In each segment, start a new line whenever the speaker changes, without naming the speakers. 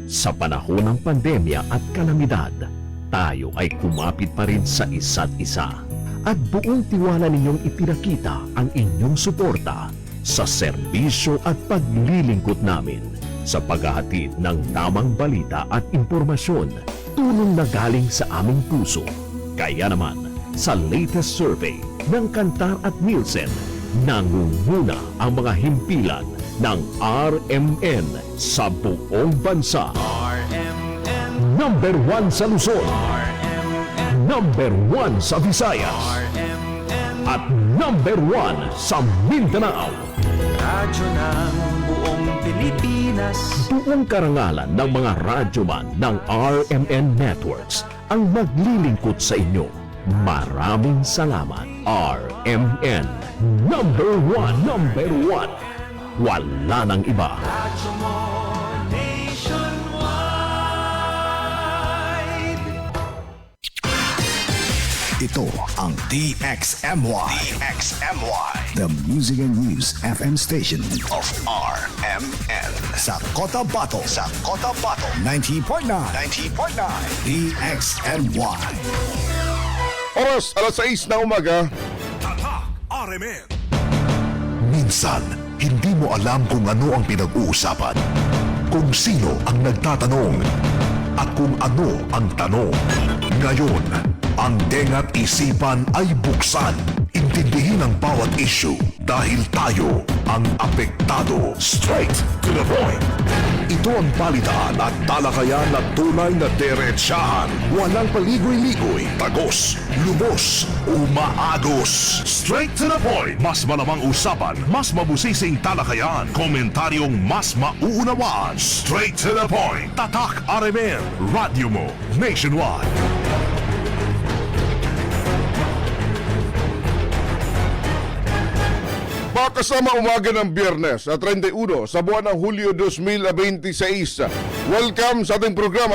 Sa panahon ng pandemya at kalamidad, tayo ay kumapit pa rin sa isa't isa. At buong tiwala ninyong ipinakita ang inyong suporta sa serbisyo at paglilingkod namin sa paghahatid ng tamang balita at impormasyon, tulong na galing sa aming puso. Kaya naman, sa latest survey ng Kantar at Nielsen, nangunguna ang mga himpilan ng RMN sa buong bansa.
RMN,
Number 1 sa Luzon,
RMN,
number 1 sa Visayas,
RMN,
at number 1 sa Mindanao.
radyo ng buong Pilipinas.
Buong karangalan ng mga radyoman ng RMN Networks ang maglilingkod sa inyo. Maraming salamat, RMN. Number 1, number 1. Wala nang iba.
Radyo mo nationwide.
Ito ang DXMY. The Music and News FM station of RMN. Sa Cotabato. 90.9. DXMY.
Oras, alas 6 na umaga.
Tatak RMN. Minsan, hindi mo alam kung ano ang pinag-uusapan, kung sino ang nagtatanong, at kung ano ang tanong. Ngayon, ang tenga't isipan ay buksan. Intindihin ang bawat issue dahil tayo ang apektado. Straight to the point. Ito ang balitaan at talakayan na tunay na diretsahan. Walang paligoy-ligoy, tagos, lubos, umaagos. Straight to the point. Mas malamang usapan, mas mabusising talakayan, komentaryong mas mauunawaan. Straight to the point. Tatak RMN. Radio mo nationwide.
Makasama umaga ng Biyernes sa 31 sa buwan ng Hulyo 2026. Welcome sa ating programa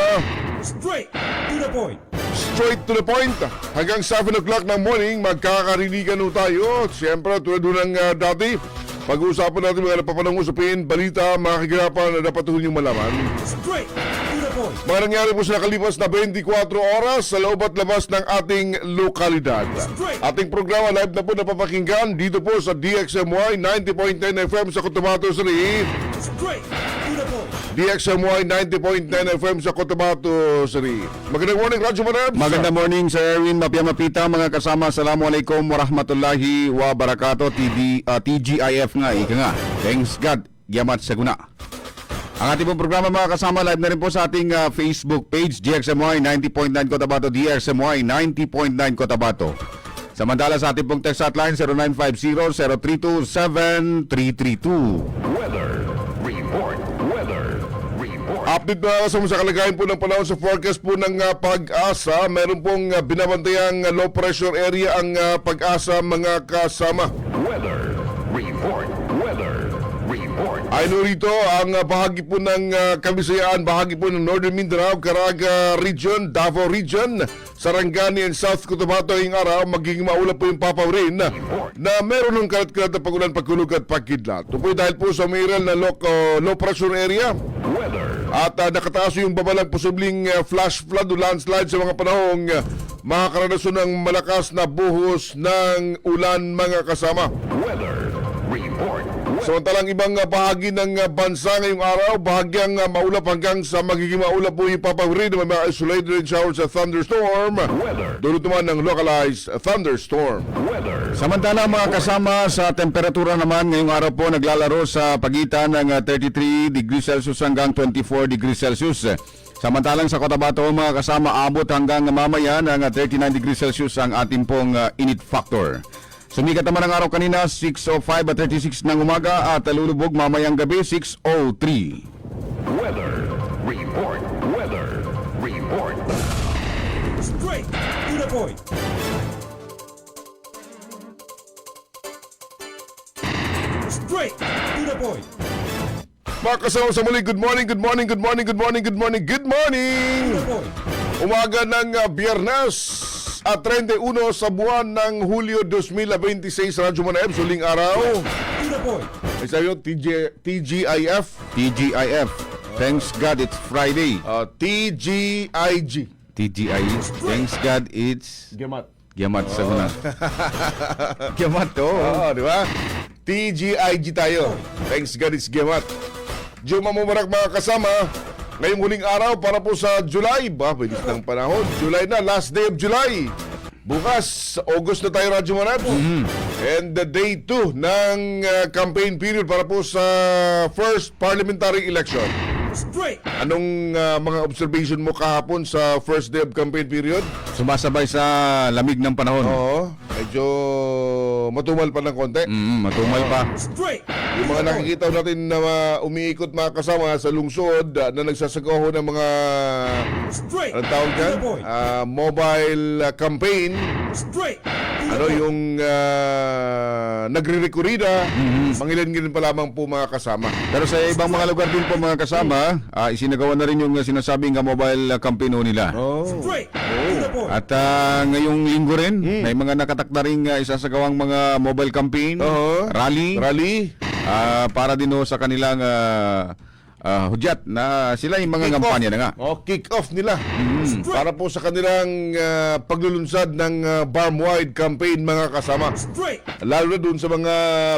Straight to the point.
Straight to the Point. Hanggang 7 o'clock ng morning, magkakarinigan tayo. Siyempre, tulad ng dati, pag-uusapan natin mga napapanang usapin, balita, mga kagirapan na dapat yung malaman.
Straight to the point.
Mga nangyari po sa nakalipas na 24 oras sa loob at labas ng ating lokalidad. Ating programa live na po napapakinggan dito po sa DXMY 90.9 FM sa Cotabato City.
Straight to the point.
DXMY 90.9 FM sa Cotabato City. Magandang morning, Radyo Manabs.
Magandang morning, Sir Erwin Mapia-Mapita, mga kasama. Assalamualaikum warahmatullahi wabarakatuh. TGIF nga, ika nga. Thanks God, yamat sa guna. Ang ating pong programa, mga kasama, live na rin po sa ating Facebook page, DXMY 90.9 Cotabato, DXMY 90.9 Cotabato. Samantala sa ating pong text hotline, 0950-032-7332.
Update na sa kalagayan po ng panahon sa forecast po ng Pag-asa. Meron pong binabantayang low pressure area ang Pag-asa, mga kasama. Ayon rito, ang bahagi po ng Kabisayaan, bahagi po ng Northern Mindanao, Caraga Region, Davao Region, Sarangani and South Cotabato ngayong araw, magiging maulap po yung papaw rin na meron ng kalat-kalat na pagulan, pagkulog at pagkidlat. Ito po dahil po sa mayroon na low pressure area at nakataas yung babalang posibleng flash flood o landslide sa mga panahong makakaranasan ng malakas na buhos ng ulan, mga kasama. Samantalang ibang bahagi ng bansa ngayong araw, bahagyang maulap hanggang sa magiging maulap po yung papawin na may mga isolated showers at thunderstorm. Dulot naman ng localized thunderstorm.
Samantala, mga kasama, sa temperatura naman ngayong araw po naglalaro sa pagitan ng 33 degrees Celsius hanggang 24 degrees Celsius. Samantalang sa Cotabato, mga kasama, abot hanggang mamaya ng 39 degrees Celsius ang ating pong init factor. Sumikat naman ang araw kanina, 6:05 at 36 ng umaga at lulubog mamayang gabi, 6:03.
Weather report.
Straight to the point. Straight to the point.
Mga kasama sa muli, good morning.
To the point.
Umaga ng Biyernes at 31 sa buwan ng Hulyo 2026, Radyo Manabs, huling araw.
To the point.
Ay sayo, TGIF.
TGIF. Thanks God it's Friday.
TGIG.
TGI. Thanks God it's
Gemat.
Giamat sa guna. Giamat to.
Oo, di ba? TGIG tayo. Thanks God it's Gemat. Juma Mubarak mga kasama. Ngayong huling araw para po sa July. Bilis ng panahon. July na, last day of July. Bukas, August na tayo, Radyo Manabs. And the day 2 ng campaign period para po sa first parliamentary election.
Straight.
Anong mga observation mo kahapon sa first day of campaign period?
Sumasabay sa lamig ng panahon.
Oo, medyo matumal pa ng konti.
Matumal pa.
Straight.
Yung mga nakikita natin na umiikot mga kasama sa lungsod na nagsasagawa ng mga
Straight.
anong tawag dyan?
To the point.
Mobile campaign.
Straight.
Ano yung nagre-rekurida. Mangilan-ngilan pa lamang po mga kasama.
Pero sa ibang mga lugar din po mga kasama, isinagawa na rin yung sinasabing mobile campaign ho nila.
Straight. To the point.
At ngayong linggo rin, may mga nakatakda ring isasagawang mga mobile campaign,
Oo.
rally,
Rally.
para din ho sa kanilang hudyat na sila yung mga ngampanya na nga.
Kick-off nila. Para po sa kanilang paglulunsad ng Barm-wide campaign mga kasama.
Straight.
Lalo na doon sa mga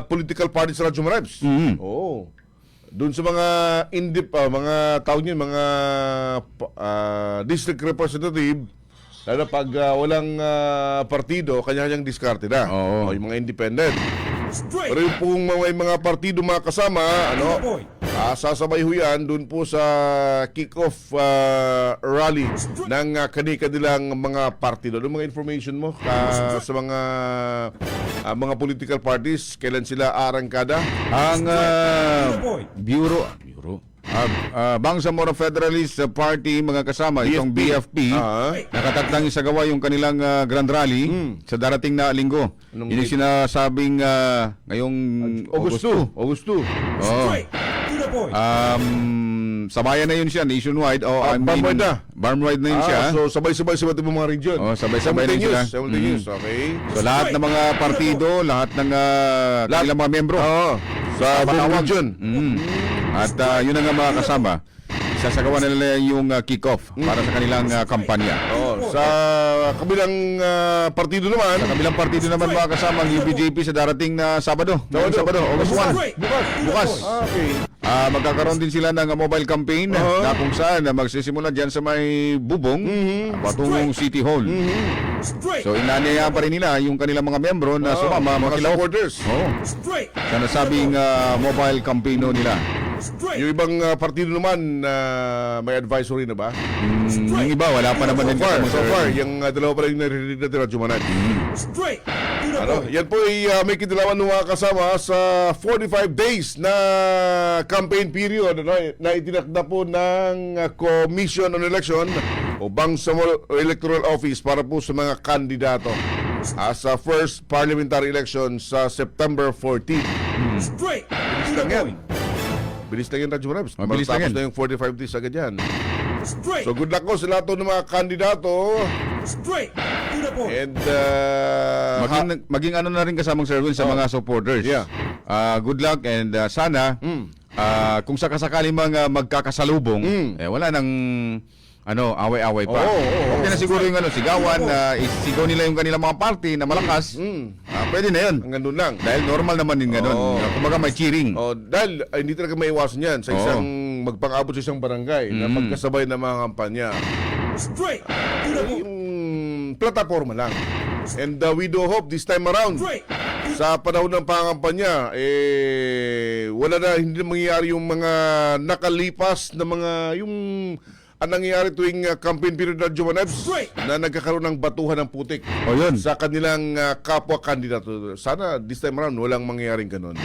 political parties sa Radyo Maribs. Oo. Doon sa mga mga tawag niyan, mga district representative, lalo pag walang partido, kanya-kanyang diskarte na.
Oo.
O, yung mga independent.
Straight.
Pero yung pong may mga partido mga kasama,
To the point.
sasabay ho yan doon po sa kick-off rally ng kani-kanilang mga partido. Ano mga information mo sa mga political parties? Kailan sila arangkada?
Ang
point.
Bureau Bangsamoro Federalist Party mga kasama, itong BFP, nakatakdang isagawa yung kanilang Grand Rally sa darating na linggo.
Anong
Yun yung
date?
sinasabing ngayong
August 2. August 2.
Oo.
Straight. To the point.
Sabayan na yun siya, nationwide.
Barm-wide na.
Barm-wide na yun siya.
So sabay-sabay sa iba't ibang mga region.
Sabay-sabay na sila.
Simultaneous, okay.
So lahat ng mga partido, lahat ng kanilang mga membro.
Sa buong
patawag.
region.
At yun ang mga kasama. Isasagawa na nila yung kick-off para sa kanilang kampanya.
Sa kabilang partido naman,
Sa kabilang partido naman mga kasama, ang UBJP sa darating na Sabado. Ngayong Sabado, August 1.
Straight.
Bukas.
okay.
Magkakaroon din sila ng mobile campaign na kung saan magsisimula dyan sa may bubong patungong City Hall.
Straight.
So inanayaan pa rin nila yung kanilang mga membro na sumama,
mga
makilaw
supporters.
Straight.
sa nasabing mobile campaign ho nila.
Straight.
Yung ibang partido naman may advisory na ba?
Yung iba, wala pa naman din kasamang
So far,
survey.
yung dalawa pa rin narinig natin at Jumanad.
Straight. To the
Ano,
point.
yan po ay may kinalaman ng mga kasama sa 45 days na campaign period na itinakda po ng Commission on Election o Bangsamoro Electoral Office para po sa mga kandidato sa first parliamentary election sa September 14.
Straight.
Bilis
To
lang
the
yan.
point.
Bilis lang yan, Radyo Marabs.
Mabilis lang
Tapos
yan.
na yung 45 days agad yan.
Straight.
So good luck ko sa lahat ng mga kandidato.
Straight. To the point.
And
Maging ano na rin kasamang service sa mga supporters.
Yeah.
Good luck and sana kung sakasakali mga magkakasalubong, wala nang away-away pa. Okay na siguro yung sigawan, isigaw nila yung kanilang mga party na malakas. Pwede na yun.
hanggang doon lang.
Dahil normal naman din ganun. Kumbaga may cheering.
Dahil hindi talaga maiwasan yan sa isang magpang-abot sa isang barangay na magkasabay na mga kampanya.
Straight. To the point.
Yung plataforma lang. And we do hope this time around
Straight.
sa panahon ng pangampanya, wala na, hindi na mangyayari yung mga nakalipas na mga, yung ang nangyayari tuwing campaign period na Jumanabs na nagkakaroon ng batuhan ng putik
Yun.
sa kanilang kapwa kandidato. Sana this time around walang mangyayaring ganun.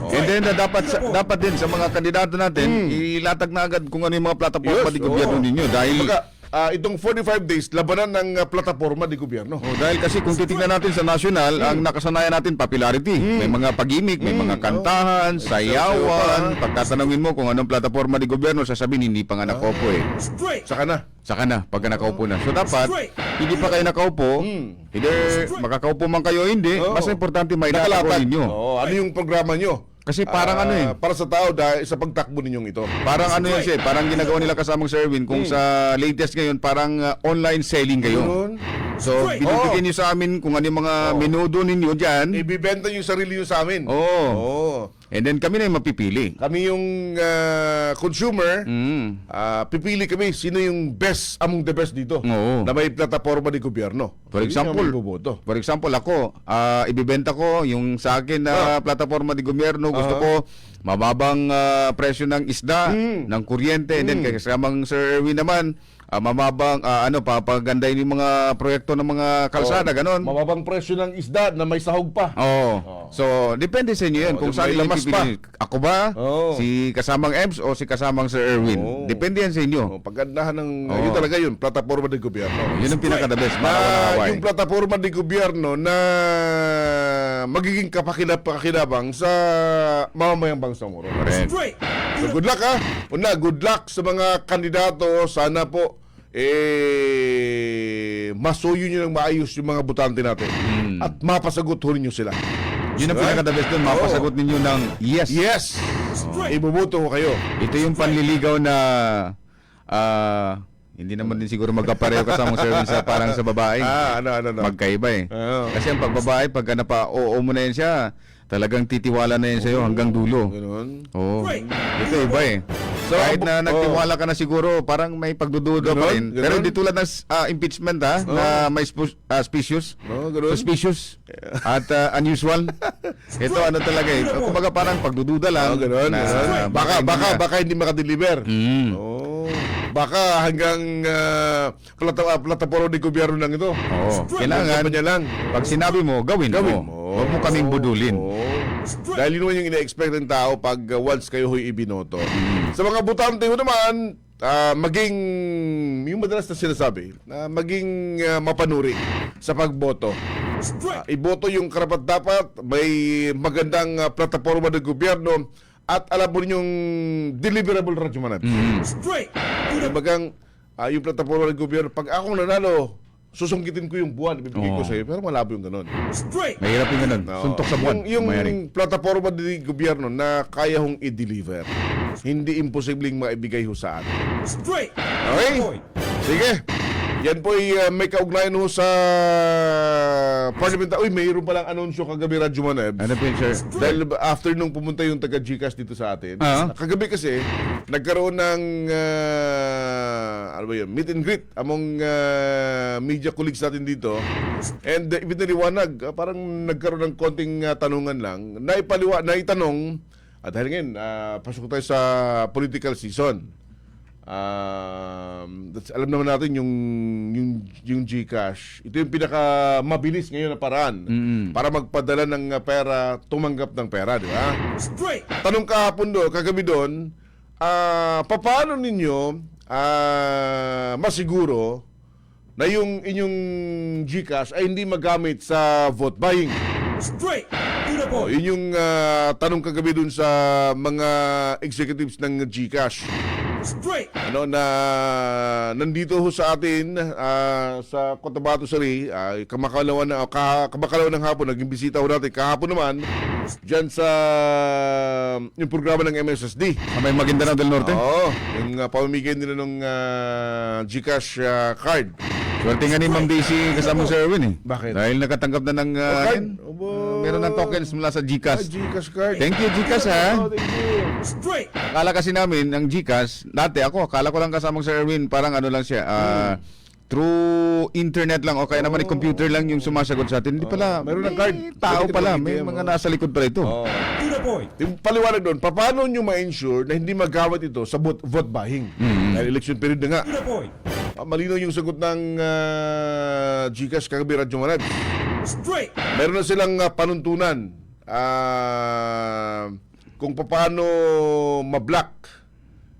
And then dapat din sa mga kandidato natin, ilatag na agad kung ano yung mga plataforma
Yes,
di gobyerno ninyo. Dahil
itong 45 days, labanan ng plataforma di gobyerno.
dahil kasi kung titignan natin sa national, ang nakasanayan natin popularity. May mga pag-imik, may mga kantahan, sayawan. Pagtatanungin mo kung anong plataforma di gobyerno, sasabihin hindi pa nga nakaupo eh.
Straight.
Saka na.
Saka na, pagka nakaupo na. So dapat, hindi pa kayo nakaupo, either makakaupo man kayo o hindi, basta importante may
Nakalatag.
ninyo.
Ano yung programa nyo?
Kasi parang
para sa tao dahil sa pagtakbo ninyong ito.
parang ano yun siya, parang ginagawa nila kasamang Sir Erwin kung sa latest ngayon, parang online selling kayo.
Ganun.
So, binibigyan niyo sa amin kung ano yung mga menudo ninyo dyan.
Ibibenta yung sarili nyo sa amin.
Oo. And then kami na yung mapipili.
Kami yung consumer, pipili kami sino yung best among the best dito
Oo.
na may plataforma ni gobyerno.
For
Yun
example,
ang iboboto.
ako, ibibenta ko yung sa akin na plataforma di gobyerno, gusto ko mababang presyo ng isda, ng kuryente, and then kasamang Sir Erwin naman, mababang papagandahin yung mga proyekto ng mga kalsada, ganon.
Mababang presyo ng isda na may sahog pa.
Oo. So, depende sa inyo yan kung
may
saan yung
lamas
pipili. Ako ba?
Oo.
Si kasamang Ebs o si kasamang Sir Erwin?
Oo.
Depende yan sa inyo.
Pagandahan ng,
Oo.
yun talaga yun, plataforma ng gobyerno.
Yun ang pinaka-the best.
Na
Para
yung plataforma ng gobyerno na magiging kapakinabang sa mamamayang bansang Moro.
Correct.
Straight
So good luck ha. Una, good luck sa mga kandidato. Sana po masuyo nyo ng maayos yung mga butante natin. At mapasagot ho ninyo sila.
Yun ang pinaka-the best doon. Mapasagot ninyo ng yes.
Yes! Ibubuto ko kayo.
Ito yung panliligaw na hindi naman din siguro magkapareho kasama Sir Erwin sa parang sa babae.
Ano.
Magkaiba eh.
Oo.
Kasi ang pagbabae, pagka napa-oo mo na yan siya, talagang titiwala na yan sa'yo hanggang dulo.
Ganun.
Oo. Ito iba eh.
So,
Kahit na nagtiwala ka na siguro, parang may pagdududa pa rin.
Ganun.
Pero di tulad ng impeachment na may suspicious.
Ganun.
Suspicious. At unusual. Ito ano talaga eh. Kumbaga parang pagdududa lang.
Ganun. Baka hindi makadeliver.
Mm.
Baka hanggang plataforma ng gobyerno lang ito.
Oo. Kailangan,
Kanya lang.
pag sinabi mo, gawin mo. Huwag mo kaming budulin.
Dahil yun naman yung ina-expect ng tao pag once kayo ho'y ibinoto. Sa mga butante ho naman, maging, yung madalas na sinasabi, maging mapanuri sa pagboto. Iboto yung karapat-dapat, may magandang plataforma ng gobyerno, at alam mo rin yung deliverable radyo manat.
Straight
Bagang yung plataforma ng gobyerno, pag akong nanalo, susungkitin ko yung buwan, ibibigay ko sa iyo. Pero malabo yung ganun.
Straight
Mahirap yung ganun. Suntok sa buwan.
Yung
Mayari.
plataforma ng gobyerno na kaya hong i-deliver, hindi imposibleng maibigay ho sa atin.
Straight
Okay? Sige. Yan po ay may kaugnayan ho sa Parliament. Uy, mayroon palang anunsyo kagabi, Radyo Maneb.
Ano po yun, sir?
Dahil after nung pumunta yung taga-GCash dito sa atin, kagabi kasi, nagkaroon ng ano ba yun, meet and greet among media colleagues natin dito. And ibinaliwanag, parang nagkaroon ng konting tanungan lang, naitanong, at dahil ngayon, pasok tayo sa political season. Alam naman natin yung GCash. Ito yung pinaka mabilis ngayon na paraan para magpadala ng pera, tumanggap ng pera, di ba?
Straight
Tanong kagabi doon, paano ninyo masiguro na yung inyong GCash ay hindi magamit sa vote buying?
Straight to the point.
Yun yung tanong kagabi doon sa mga executives ng GCash.
Straight
Ano na nandito ho sa atin sa Cotabato City, kamakalawan ng hapon, naging bisita ho natin kahapon naman diyan sa yung programa ng MSSD.
May Maguindanao del Norte?
Oo, yung pamamigay nila ng GCash card.
Swerte nga ni Ma'am Daisy kasama Sir Erwin eh.
Bakit?
Dahil nakatanggap na ng meron ng tokens mula sa GCash.
GCash card.
Thank you, GCash ha.
Oh, thank you.
straight
Akala kasi namin, ang GCash, dati akala ko lang kasamang Sir Erwin, parang ano lang siya, through internet lang o kaya naman computer lang yung sumasagot sa atin. Hindi pala,
Meron ng
may
card.
tao
Pwede ka
pala,
mag-ATM,
may mga nasa likod pala ito.
Oh.
to the point.
Yung paliwanag doon, paano nyo ma-ensure na hindi magamit ito sa vote buying? Dahil election period na nga.
To the point.
Malinaw yung sagot ng GCash kagabi, Radyo Manab.
Straight
Meron na silang panuntunan kung paano ma-block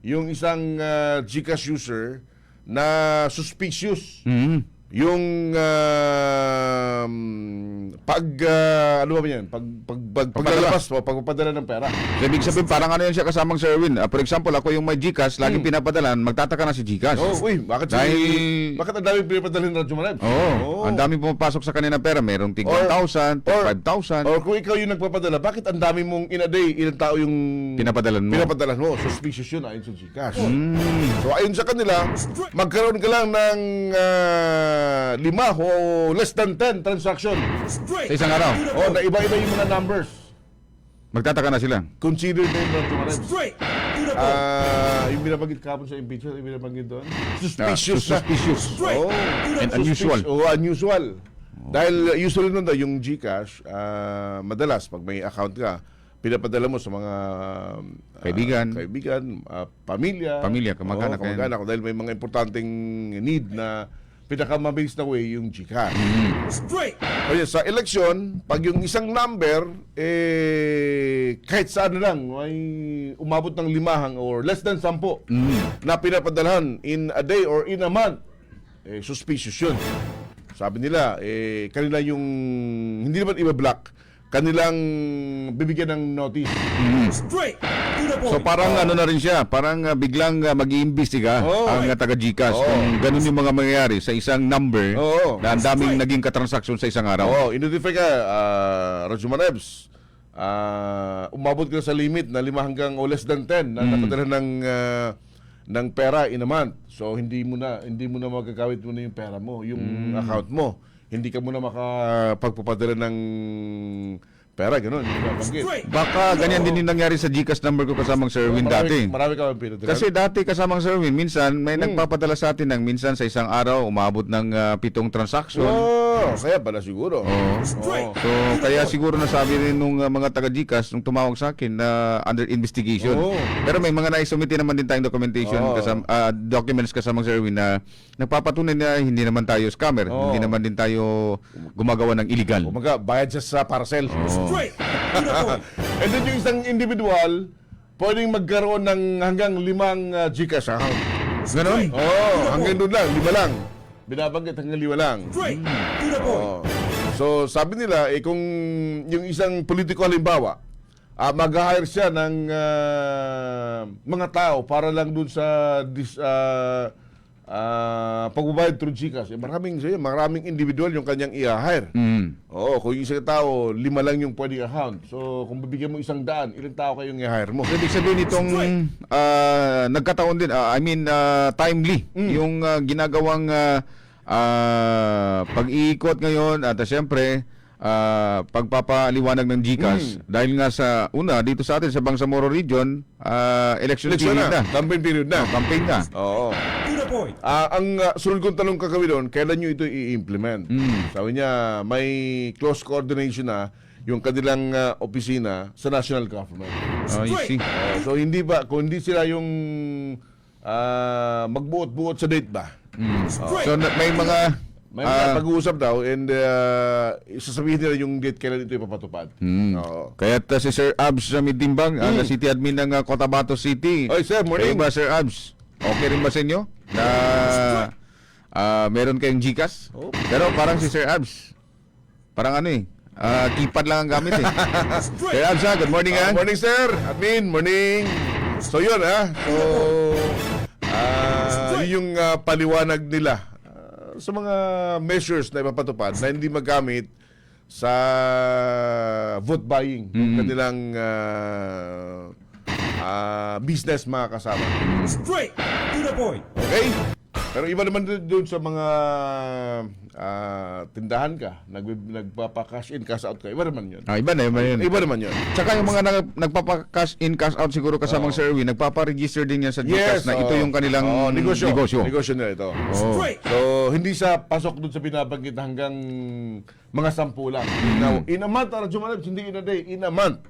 yung isang GCash user na suspicious. yung ano ba yan? Paglalabas o pagpapadala ng pera.
So, ibig sabihin, parang ano yun siya kasamang Sir Erwin. For example, ako yung may GCash, laging pinapadalan, magtataka na si GCash.
Bakit
Dahil-
bakit ang dami pinapadalan ng Radyo Manab?
Ang dami pumapasok sa kanila pera. Merong tig 1,000, tig 5,000.
Or kung ikaw yung nagpapadala, bakit ang dami mong in a day, ilang tao yung
Pinapadalan mo.
Pinapadalan mo. Suspicious yun ayon sa GCash. So ayon sa kanila, magkaroon ka lang ng 5 o less than 10 transaction.
Straight.
Sa isang araw.
To the
O,
point.
na iba-iba yung mga numbers.
Magtataka na sila.
Consider din Radyo Manab.
Straight. To the point.
Yung binabanggit kahapon sa impeachment, yung binabanggit doon. Suspicious na.
Suspicious.
Straight.
Oh.
To the
And
point.
unusual.
Unusual. Dahil usually nun daw, yung GCash, madalas, pag may account ka, pinapadala mo sa mga
Kaibigan.
Pamilya.
Pamilya, kamag-anak.
Kamag-anak. Dahil may mga importanteng need na pinakamabilis na way yung GCash.
Straight.
Kaya sa eleksyon, pag yung isang number, kahit saan na lang, may umabot ng 5 or less than 10 na pinapadalhan in a day or in a month, suspicious yun. Sabi nila, kanila yung, hindi naman iba-block, kanilang bibigyan ng notice.
Straight. To the point.
So parang ano na rin siya, parang biglang mag-iimbestiga ang taga GCash kung ganun yung mga mangyayari sa isang number na ang daming naging katransaksyon sa isang araw.
I-notify ka, Radyo Manebs. Umabot ka sa limit na 5 hanggang o less than 10 na napadala ng pera in a month. So hindi mo na magagawit mo na yung pera mo, yung account mo. Hindi ka muna makapagpapadala ng pera, gano'n. Hindi nabanggit.
Straight.
Baka ganyan din yung nangyari sa GCash number ko kasamang Sir Erwin dati.
Marami ka bang pinadala?
Kasi dati kasamang Sir Erwin, minsan may nagpapadala sa atin ng minsan sa isang araw umabot ng 7 transaksyon.
kaya pala siguro.
Straight.
So kaya siguro nasabi rin nung mga taga GCash nung tumawag sa akin na under investigation. Pero may mga naisumiti naman din tayong documentation documents kasamang Sir Erwin na nagpapatunay na hindi naman tayo scammer, hindi naman din tayo gumagawa ng illegal.
Umaga, bayad siya sa parcel.
Straight. To the point.
And then yung isang individual, pwedeng magkaroon ng hanggang 5 GCash account.
Ganon?
Hanggang doon lang, 5 lang. Binabanggit hanggang 5 lang.
Straight. To the point.
So sabi nila, kung yung isang politiko halimbawa, mag-hire siya ng mga tao para lang dun sa pagbabayad through GCash. Maraming individual yung kanyang i-hire. Kung yung isang tao, 5 lang yung pwedeng account. So kung bibigyan mo 100, ilang tao kayong i-hire mo?
So, ibig sabihin itong nagkataon din, timely, yung ginagawang pag-iikot ngayon at siyempre, pagpapaliwanag ng GCash dahil nga sa dito sa atin sa Bangsamoro Region, election period na.
Campaign period na.
Campaign na.
Oo.
To the point.
Ang sunod kong tanong kakawin doon, kailan nyo ito i-implement? Sabi niya, may close coordination na yung kanilang opisina sa national government.
I see.
So kung hindi sila yung magbuot-buot sa date ba?
Straight.
So may mga
May pag-uusap daw and isasabihin nila yung date kailan ito ipapatupad. Oo.
Kaya si Sir Abs Midimbang, ang City Admin ng Cotabato City.
Oy, sir, morning.
Kayo ba, Sir Abs? Okay rin ba sa inyo? Na meron kayong GCash? Pero parang si Sir Abs, parang keypad lang ang gamit eh. Sir Abs, good morning
Morning, sir. Admin, morning. So yun, yun yung paliwanag nila sa mga measures na ipapatupad na hindi magamit sa vote buying yung kanilang business mga kasama.
Straight. To the point.
Okay? Pero iba naman doon sa mga tindahan ka, nagpapa-cash in, cash out ka. Iba naman yun.
Iba na yun.
Iba naman yun.
Tsaka yung mga nagpapa-cash in, cash out siguro kasamang Sir Erwin, nagpapa-register din yan sa GCash na ito yung kanilang negosyo.
Negosyo nila ito.
Straight.
So, hindi sa pasok doon sa binabanggit hanggang mga 10 lang. Now, in a month, hindi in a day, in a month,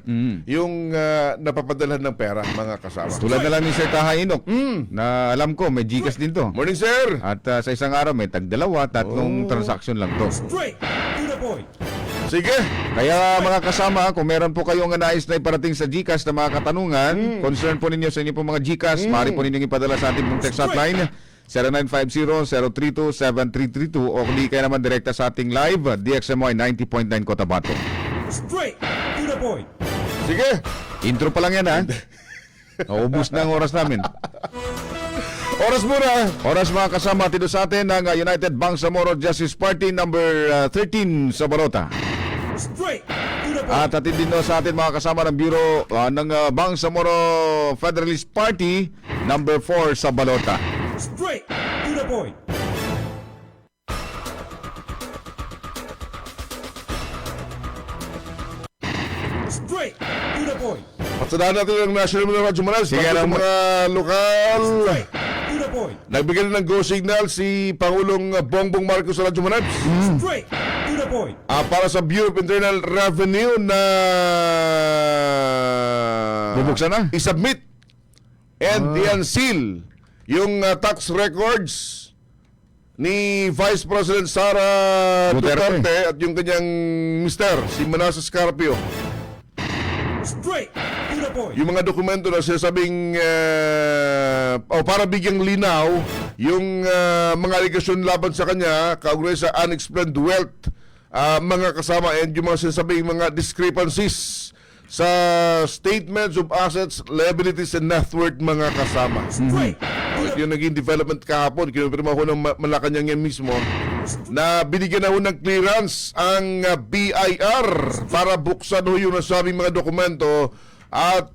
yung napapadalhan ng pera, mga kasama.
Tulad na lang ni Sir Taha Inok, na alam ko may GCash din to.
Morning, sir!
At sa isang araw may tag-2, 3 transaction lang to.
Straight. To the point.
Sige!
Kaya mga kasama, kung meron po kayong nais na iparating sa GCash na mga katanungan, concern po ninyo sa inyo po mga GCash, maaari po ninyong ipadala sa ating pong text hotline 0950-032-7332 o kung di kaya naman direkta sa ating live DXMY 90.9 Cotabato.
Straight to the point.
Sige.
Intro pa lang yan, ha? Naubos na ang oras namin.
Oras muna.
Oras mga kasama, tito sa atin ng United Bangsamoro Justice Party number 13 sa Balota.
Straight to the point.
At atin din sa atin mga kasama ng Bureau ng Bangsamoro Federalist Party number 4 sa Balota.
Straight to the point. Straight to the point.
Patsadahan natin ang National Mindanao Radyo Manal.
Sige,
Sige,
ano,
mga lokal.
Straight to the point.
Nagbigay na ng go signal si Pangulong Bongbong Marcos sa Radyo Manal.
Straight to the point.
Para sa Bureau of Internal Revenue na
Bubuksan na?
i-submit and i-unseal yung tax records ni Vice President Sara
Duterte.
Duterte at yung kanyang mister, si Manasseh Carpio.
Straight to the point.
Yung mga dokumento na sinasabing para bigyang linaw yung mga aligasyon laban sa kanya kaugnay sa unexplained wealth, mga kasama, and yung mga sinasabing mga discrepancies sa statements of assets, liabilities, and net worth, mga kasama.
Straight.
Ito yung naging development kahapon. Kinumpirma ko ng Malacanang yan mismo na binigyan na ho ng clearance ang BIR para buksan ho yung nasabing mga dokumento at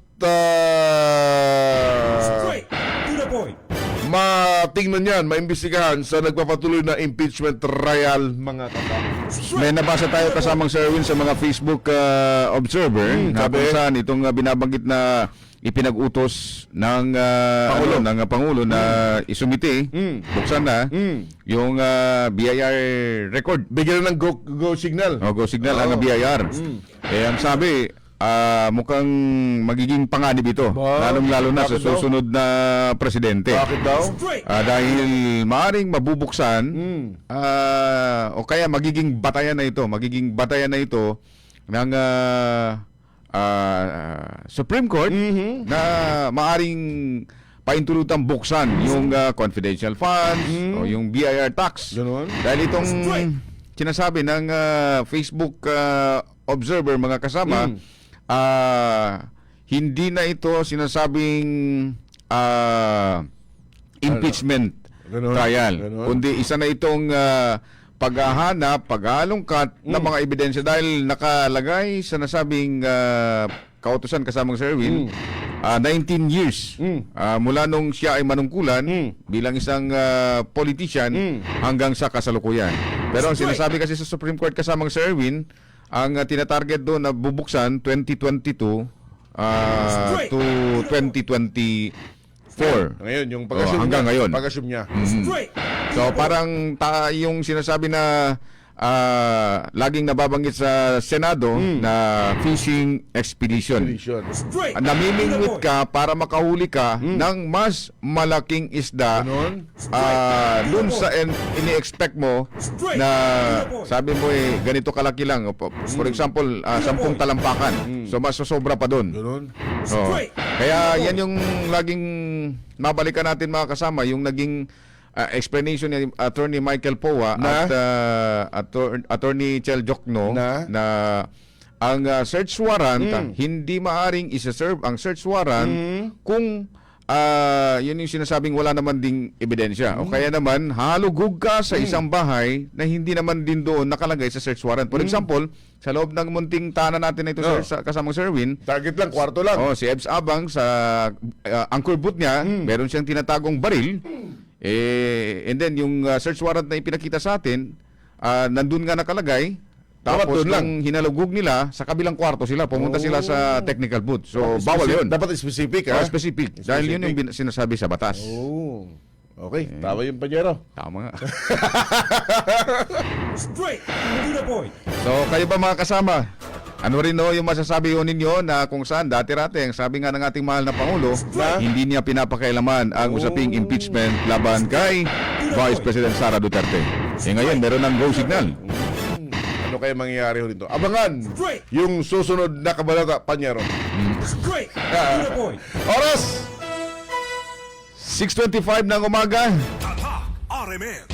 Straight to the point.
matingnan yan, maimbestigahan sa nagpapatuloy na impeachment trial, mga kasama.
May nabasa tayo kasamang Sir Erwin sa mga Facebook Observer na
sabi?
kung saan itong binabanggit na ipinag-utos ng Pangulo na isumite, buksan na yung BIR record.
Bigyan na ng go signal.
Go signal ang BIR. Ang sabi, mukhang magiging panganib ito,
Ba?
lalong-lalo na sa
Bakit daw?
susunod na presidente.
Bakit daw?
Straight.
Dahil maaring mabubuksan o kaya magiging batayan na ito ng Supreme Court na maaring paintulutang buksan yung confidential funds o yung BIR tax.
Ganon.
Dahil itong
Straight.
sinasabi ng Facebook Observer, mga kasama, hindi na ito sinasabing impeachment
Ganon.
trial,
Ganon.
kundi isa na itong paghahanap, paghalungkat ng mga ebidensya dahil nakalagay sa nasabing kautusan kasamang Sir Erwin, 19 years mula nung siya ay manungkulan bilang isang politician hanggang sa kasalukuyan. Pero ang sinasabi kasi sa Supreme Court kasamang Sir Erwin, ang tinatarget doon na bubuksan 2022 to 2024.
Ngayon, yung pag-assume
hanggang
niya.
ngayon.
Pag-assume niya.
Straight.
So parang yung sinasabi na laging nababanggit sa Senado na fishing expedition.
Petition.
Straight.
Namimingwit ka para makahuli ka ng mas malaking isda
Ganon.
dun sa ini-expect mo na sabi mo ganito kalaki lang. For example, 10 talampakan. So mas sobra pa dun.
Ganon.
Oo. Kaya yan yung laging mabalikan natin, mga kasama, yung naging explanation ni Attorney Michael Poa at Attorney Chel Jokno
Na?
ang search warrant hindi maaring isa-serve ang search warrant kung yun yung sinasabing wala naman ding ebidensya o kaya naman halugog ka sa isang bahay na hindi naman din doon nakalagay sa search warrant. For example, sa loob ng munting tahanan natin na ito, sir, kasamang Sir Erwin,
Target lang, kwarto lang.
si Ebs Abang sa anchor booth niya, meron siyang tinatagong baril. And then yung search warrant na ipinakita sa atin, nandun nga nakalagay.
Dapat
Tapos
doon lang.
nung hinalugog nila, sa kabilang kwarto sila, pumunta sila sa technical booth. So bawal yun.
Dapat specific, ha?
Specific. Dahil yun yung sinasabi sa batas.
Oh. Okay, tama yung panyero.
Tama nga.
Straight to the point.
So kayo ba, mga kasama? Ano rin yung masasabi ninyo na kung saan dati-rati, ang sabi nga ng ating mahal na Pangulo, hindi niya pinapakailaman ang usaping impeachment laban kay Vice President Sara Duterte. Ngayon, meron ng go signal.
Ano kaya mangyayari ho dito? Abangan yung susunod na kabalata, panyero.
Straight to the point.
Oras!
6:25 ng umaga.
Tatak
RMN.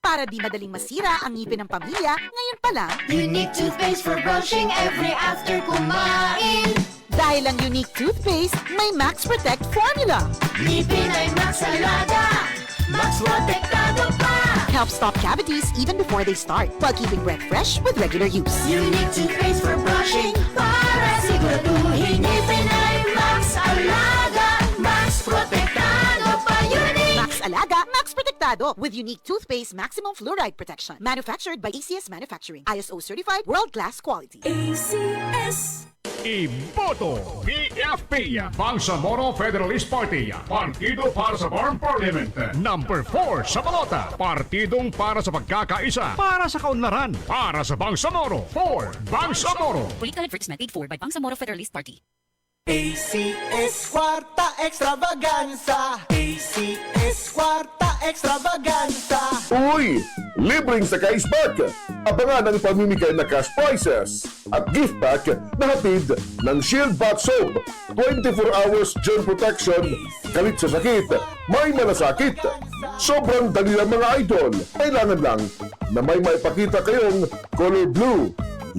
Para di madaling masira ang ngipin ng pamilya, ngayon pa lang,
Unique toothpaste for brushing every after kumain.
dahil ang unique toothpaste may Max Protect formula.
Ngipin ay Max Alaga, Max Protektado pa.
Helps stop cavities even before they start, while keeping breath fresh with regular use.
Unique toothpaste for brushing para siguraduhin ngipin ay Max Alaga, Max Protektado pa. Unique.
Max Alaga, Max Protectado with unique toothpaste maximum fluoride protection. Manufactured by ACS Manufacturing. ISO certified world-class quality.
ACS.
Iboto PFP Bangsamoro Federalist Party Partido para sa Farm Parliament. Number 4 sa balota, partidong para sa pagkakaisa, para sa kaunlaran, para sa Bangsamoro. 4 Bangsamoro.
Political advertisement paid for by Bangsamoro Federalist Party.
ACS Kwarta Extravaganza. ACS Kwarta Extravaganza.
Uy! Libreng sa Kaisback! Abangan ang pamimigay na cash prizes at gift pack na hatid ng Shield Bath Soap. 24 hours germ protection, galit sa sakit, may malasakit. Sobrang dali lang mga idol. Kailangan lang na may maipakita kayong color blue,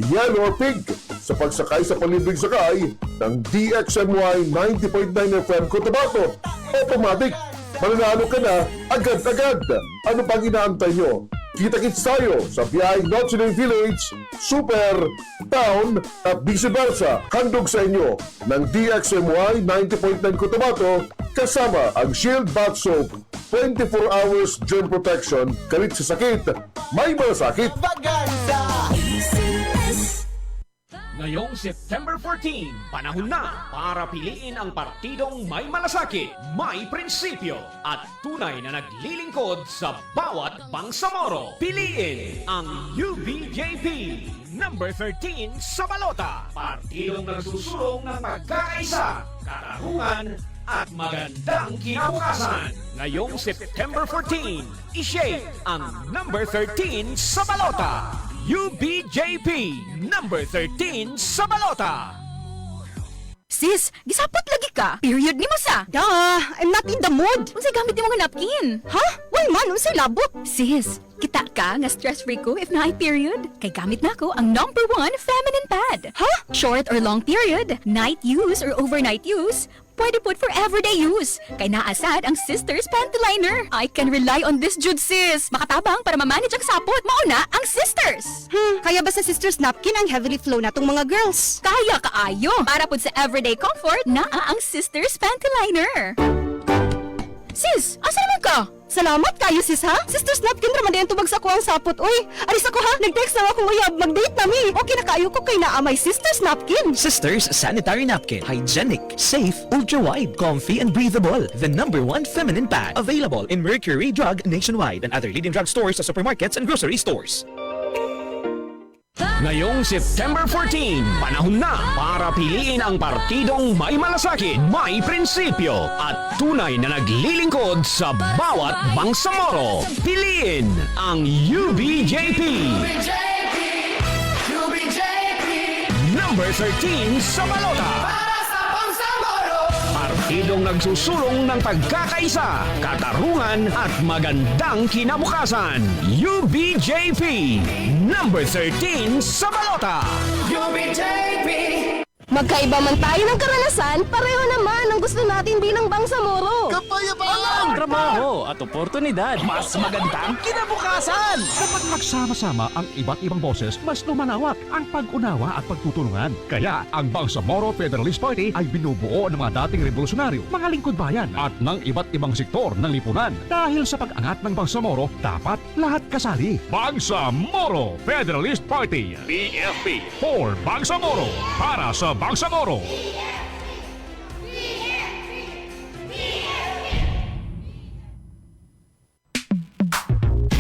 yellow or pink sa pagsakay sa palibreng sakay ng DXMY 90.9 FM Cotabato. Automatic! Mananalo ka na agad-agad! Ano pang inaantay nyo? Kita-kits tayo sa biyaheng Nottingham Village, Super, Town at vice versa. Handog sa inyo ng DXMY 90.9 Cotabato kasama ang Shield Bath Soap. 24 hours germ protection, galit sa sakit, may malasakit.
Extravaganza.
Ngayong September 14, panahon na para piliin ang partidong may malasakit, may prinsipyo, at tunay na naglilingkod sa bawat Bangsamoro. Piliin ang UBJP, number 13 sa balota. Partidong nagsusulong ng pagkakaisa, katarungan, at magandang kinabukasan. Ngayong September 14, i-shake ang number 13 sa balota. UBJP, number 13 sa balota.
Sis, gisapot lagi ka. Period ni mo sa.
Duh! I'm not in the mood!
Unsay gamit nimo nga napkin?
Ha? Why man? Unsay labot?
Sis, kita ka nga stress-free ko if na period. Kay gamit na ko ang number 1 feminine pad.
Ha?
Short or long period, night use or overnight use, pwede put for everyday use. Kay naasad ang Sisters Panty Liner. I can rely on this jud, sis. Makatabang para mamanage ang sapot. Mauna ang Sisters.
Kaya ba sa Sisters Napkin ang heavily flow na tong mga girls?
Kaya kaayo. Para pud sa everyday comfort, naa ang Sisters Panty Liner. Sis, asa naman ka?
Salamat kayo sis ha? Sisters Napkin raman din tubag sa ko ang sapot. Uy, aris ako ha? Nag-text na akong uyab. Mag-date na mi. Okay na kayo ko kay naamay Sisters Napkin.
Sisters Sanitary Napkin. Hygienic, safe, ultra-wide, comfy, and breathable. The number 1 feminine pad. Available in Mercury Drug nationwide and other leading drug stores sa supermarkets and grocery stores.
Ngayong September 14, panahon na para piliin ang partidong may malasakit, may prinsipyo, at tunay na naglilingkod sa bawat Bangsamoro. Piliin ang UBJP, number 13 sa balota. Partidong nagsusulong ng pagkakaisa, katarungan at magandang kinabukasan. UBJP, number 13 sa balota. UBJP.
Magkaiba man tayo ng karanasan, pareho naman ang gusto natin bilang Bangsamoro.
Kapayapaan!
Trabaho at oportunidad. Mas magandang kinabukasan.
Kapag magsama-sama ang iba't ibang boses, mas lumalawak ang pag-unawa at pagtutulungan. Kaya ang Bangsamoro Federalist Party ay binubuo ng mga dating revolusyonaryo, mga lingkod bayan at ng iba't ibang sektor ng lipunan. Dahil sa pag-angat ng Bangsamoro, dapat lahat kasali. Bangsamoro Federalist Party, PFP, for Bangsamoro, para sa Bangsamoro.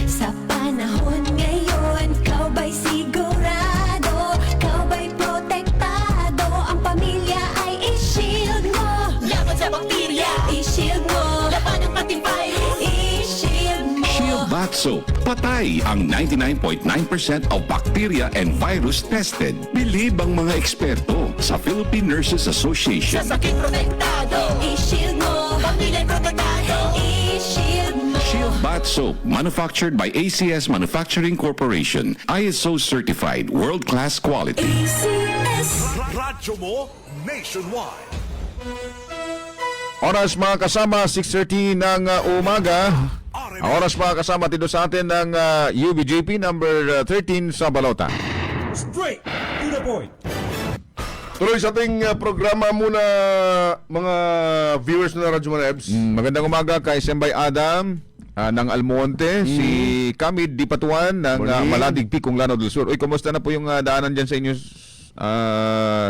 Sa panahon ngayon, kau ba'y sigurado? Kau ba'y protektado? Ang pamilya ay i-shield mo. Laban sa bakterya, i-shield mo. Laban ang pati virus, i-shield mo.
Shield Bath Soap. Patay ang 99.9% of bacteria and virus tested. Bilib ang mga eksperto sa Philippine Nurses Association.
Sa sakit protektado, i-shield mo. Pamilya protektado, i-shield
Bath soap manufactured by ACS Manufacturing Corporation. ISO certified world-class quality.
ACS.
Radyo mo nationwide.
Oras mga kasama, 6:30 ng umaga. Ang oras mga kasama dito sa atin ng UBJP number 13 sa Balota.
Straight to the point.
Tuloy sa ating programa muna, mga viewers na Radyo Manebs.
Magandang umaga kay Sembay Adam ng Almonte, si Kamid Dipatuan ng Maladig Picong, Lanao del Sur. Uy, kumusta na po yung daanan dyan sa inyo,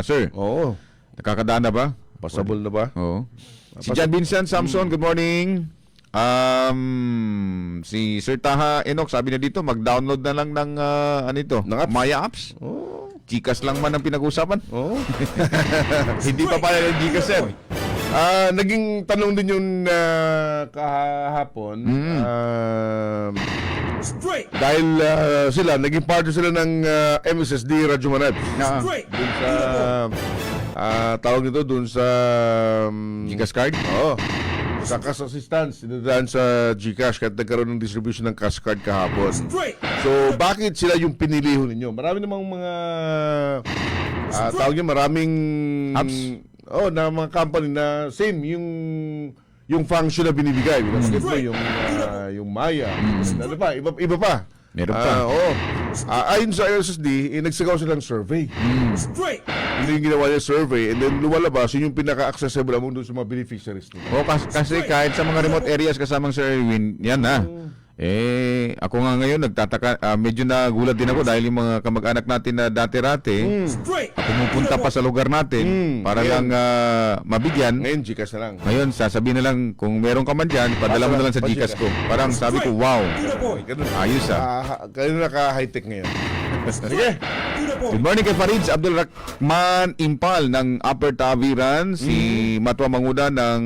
sir?
Oo.
Nakakadaan na ba?
Pasabol na ba?
Oo. Si John Vincent Samson, good morning. Si Sir Taha Enoch, sabi na dito, mag-download na lang ng Maya apps.
Oh.
Gcash lang man ang pinag-usapan.
Oh.
Hindi pa pala ng Gcash, sir.
Naging tanong din yun kahapon. Dahil sila, naging partner sila ng MSSD Radyo Manebs. Dun sa tawag nito dun sa
Gcash card?
Oo. Sa cash assistance, dinadaan sa Gcash kahit nagkaroon ng distribution ng cash card kahapon. So, bakit sila yung pinili ho ninyo? Marami namang mga tawag niya, maraming
apps.
na mga company na same yung function na binibigay. Binibigay mo yung Maya. Ano pa? Iba pa.
Meron pa.
Ayon sa LSSD, nagsagaw silang survey. Hindi yung ginawa niya survey, and then lumalabas, yun yung pinaka-accessible among doon sa mga beneficiaries nila.
Kasi kahit sa mga remote areas kasamang Sir Erwin, yan na. Ako nga ngayon nagtataka, medyo nagulat din ako dahil yung mga kamag-anak natin na dati-rati pumupunta pa sa lugar natin para lang mabigyan.
Ngayon, Gcash na lang.
Ngayon, sasabihin na lang, kung meron ka man dyan, padala mo na lang sa Gcash ko. Parang sabi ko, wow, ayos
Ganun naka-high-tech ngayon. Sige.
Good morning kay Farid Abdul Rahman Impal ng Upper Taviran, si Matwa Manguda ng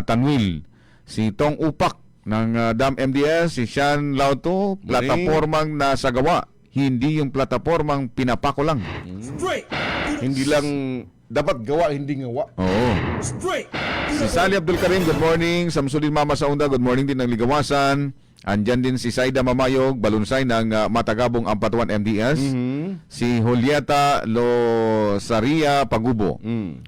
Tanwil, si Tong Upak ng Dam MDS, si Sean Lauto, platapormang nasa gawa, hindi yung platapormang pinapako lang.
Hindi lang dapat gawa, hindi ngawa.
Oo. Si Sally Abdul Karim, good morning. Samsudin Mama Saunda, good morning din ng Ligawasan. Andyan din si Saida Mamayog, Balunsay ng Matagabong Ampatuan MDS. Si Julieta Losaria Pagubo.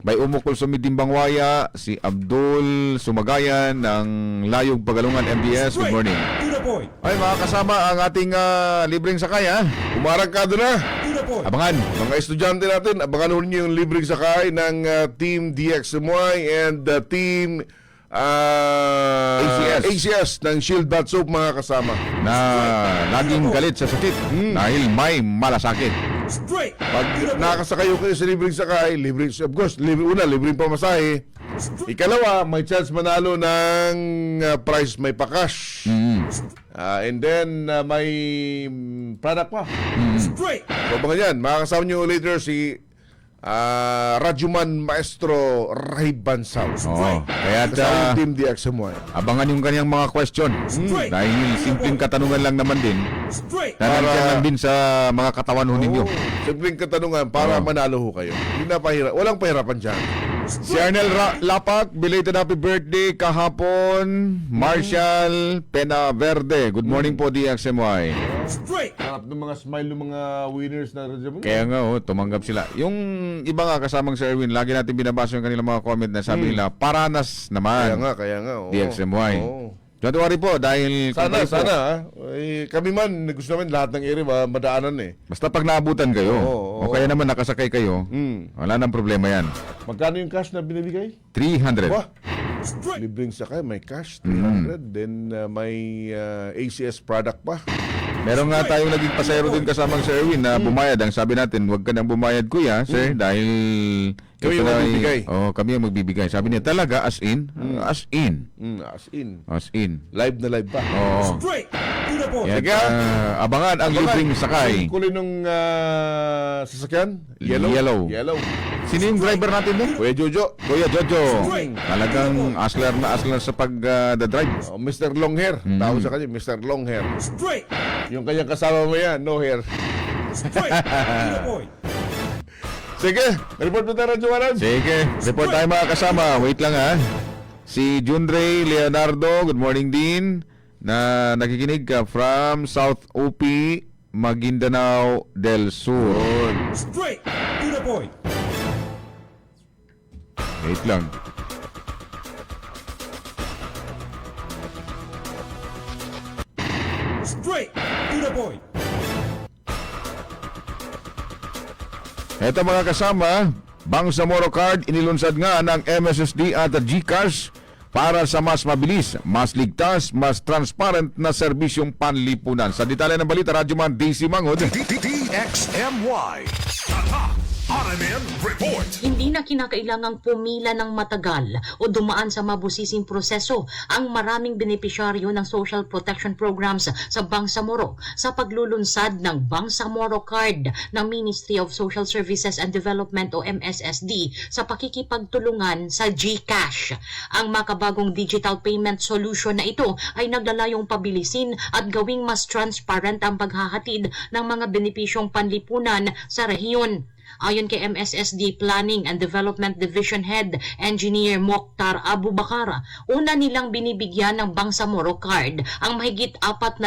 May umukol sumidimbang waya, si Abdul Sumagayan ng Layog Pagalungan MDS. Good morning. Ay mga kasama ang ating libreng sakay ha.
Umarangkado na.
Abangan.
Mga estudyante natin, abangan ho niyo yung libreng sakay ng Team DXMY and Team ACS ng Shield Bath Soap, mga kasama.
Na laging galit sa sakit dahil may malasakit.
Pag nakasakay kayo sa libreng sakay, of course, libreng pamasahe. Ikalawa, may chance manalo ng prize, may pa-cash. And then, may product pa. So, mga yan, makakasama nyo later si Radyoman Maestro Ray Bansaw.
Kaya
Team DXMY.
abangan yung kanyang mga question. Dahil simpleng katanungan lang naman din. Nandiyan lang din sa mga katawan ho ninyo.
Simpleng katanungan para manalo ho kayo. Hindi na walang pahirapan dyan.
Si Arnel Lapak, belated happy birthday kahapon. Marshall Penaverde, good morning po DXMY.
Harap ng mga smile ng mga winners na Radyo.
Kaya nga tumanggap sila. Yung iba nga kasamang Sir Erwin, lagi natin binabasa yung kanilang mga comment na sabi nila, paranas naman.
Kaya nga.
DXMY. Don't worry po dahil
Sana. Kami man, gusto namin lahat ng area madaanan eh.
basta pag naabutan kayo o kaya naman nakasakay kayo, wala nang problema yan.
Magkano yung cash na binibigay?
300.
Wah! Libreng sakay, may cash, 300. Then may ACS product pa.
Meron nga tayong naging pasayro din kasamang Sir Erwin na bumayad. Ang sabi natin, huwag ka nang bumayad kuya, sir, dahil
kami yung magbibigay.
Kami yung magbibigay. Sabi niya talaga, as in? As in.
As in. Live na live pa.
Oo. Abangan ang libreng sakay.
Kulay nung sasakyan?
Yellow. Sino yung driver natin doon?
Kuya Jojo.
Talagang aslar na aslar sa pag-drive.
Mr. Long Hair. Tawag sa kanya, Mr. Long Hair. Yung kanyang kasama mo yan, no hair. Sige, report mo tayo, Radyo Manebs.
Sige, report tayo mga kasama. Wait lang ha. Si Jundre Leonardo, good morning din, na nakikinig ka from South UP, Maguindanao del Sur.
Straight to the point.
Wait lang.
Straight to the point.
Eto mga kasama, Bangsamoro Card inilunsad nga ng MSSD at GCash para sa mas mabilis, mas ligtas, mas transparent na serbisyong panlipunan. Sa detalye ng balita, Radyoman DC Mangod.
DXMY. RMN Report.
Hindi na kinakailangang pumila ng matagal o dumaan sa mabusising proseso ang maraming benepisyaryo ng social protection programs sa Bangsamoro sa paglulunsad ng Bangsamoro Card ng Ministry of Social Services and Development o MSSD sa pakikipagtulungan sa GCash. Ang makabagong digital payment solution na ito ay naglalayong pabilisin at gawing mas transparent ang paghahatid ng mga benepisyong panlipunan sa rehiyon. Ayon kay MSSD Planning and Development Division Head Engineer Mokhtar Abubakar, una nilang binibigyan ng Bangsamoro Card ang mahigit 4,000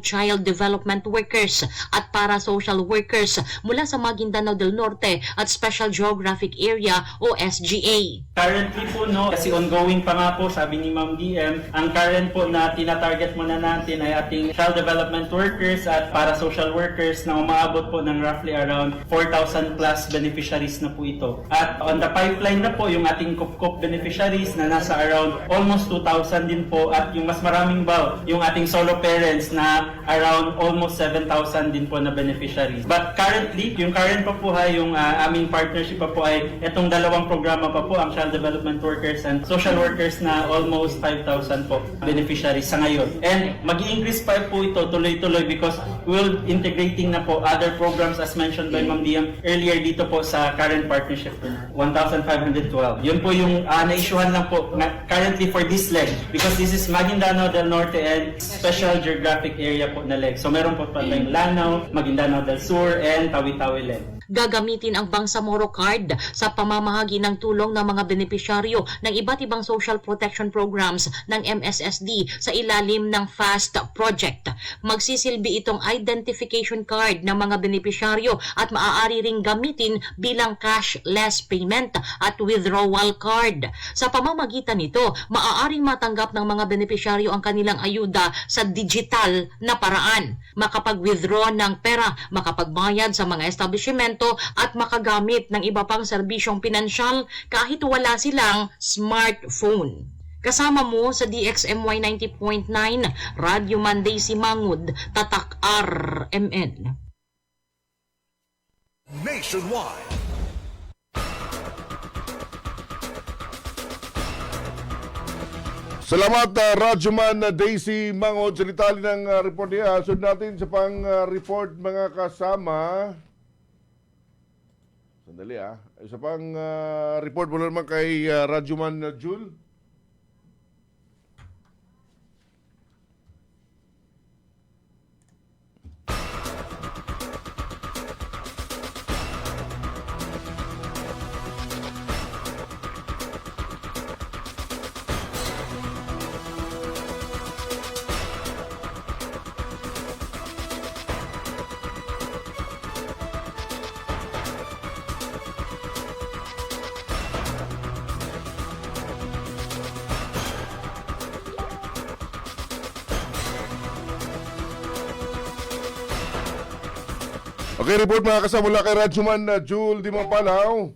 child development workers at para-social workers mula sa Maguindanao del Norte at Special Geographic Area o SGA.
Currently po, kasi ongoing pa nga po, sabi ni Ma'am DM, ang current po na tinatarget muna natin ay ating child development workers at para-social workers na umaabot po ng roughly around 4,000 plus beneficiaries na po ito. At on the pipeline na po yung ating KUPKUP beneficiaries na nasa around almost 2,000 din po, at yung mas maraming ba yung ating solo parents na around almost 7,000 din po na beneficiaries. But currently, yung current pa po yung aming partnership pa po ay itong dalawang programa pa po, ang Child Development Workers and Social Workers na almost 5,000 po beneficiaries sa ngayon. And mag-i-increase pa po ito tuloy-tuloy because we'll integrating na po other programs as mentioned by Ma'am Diam earlier dito po sa current partnership 1,512. Yun po yung na-issuehan lang po currently for this leg because this is Maguindanao del Norte and Special Geographic Area po na leg. So meron po pa tayong Lanao, Maguindanao del Sur, and Tawi-Tawi leg.
Gagamitin ang Bangsamoro Card sa pamamahagi ng tulong ng mga benepisyaryo ng iba't ibang social protection programs ng MSSD sa ilalim ng FAST project. Magsisilbi itong identification card ng mga benepisyaryo at maaari ring gamitin bilang cashless payment at withdrawal card. Sa pamamagitan nito, maaaring matanggap ng mga benepisyaryo ang kanilang ayuda sa digital na paraan, makapag-withdraw ng pera, makapagbayad sa mga establishmento at makagamit ng iba pang serbisyong pinansyal kahit wala silang smartphone. Kasama mo sa DXMY 90.9, Radio Monday si Mangud, Tatak RMN.
Nationwide.
Salamat, Radyoman Daisy Mangod, sa detalye ng report niya. Sunod natin sa pang-report, mga kasama. Sandali isa pang report mo naman kay Radyoman Jul. Okay, report mga kasama mula kay Radyoman Jul Dimapalaw.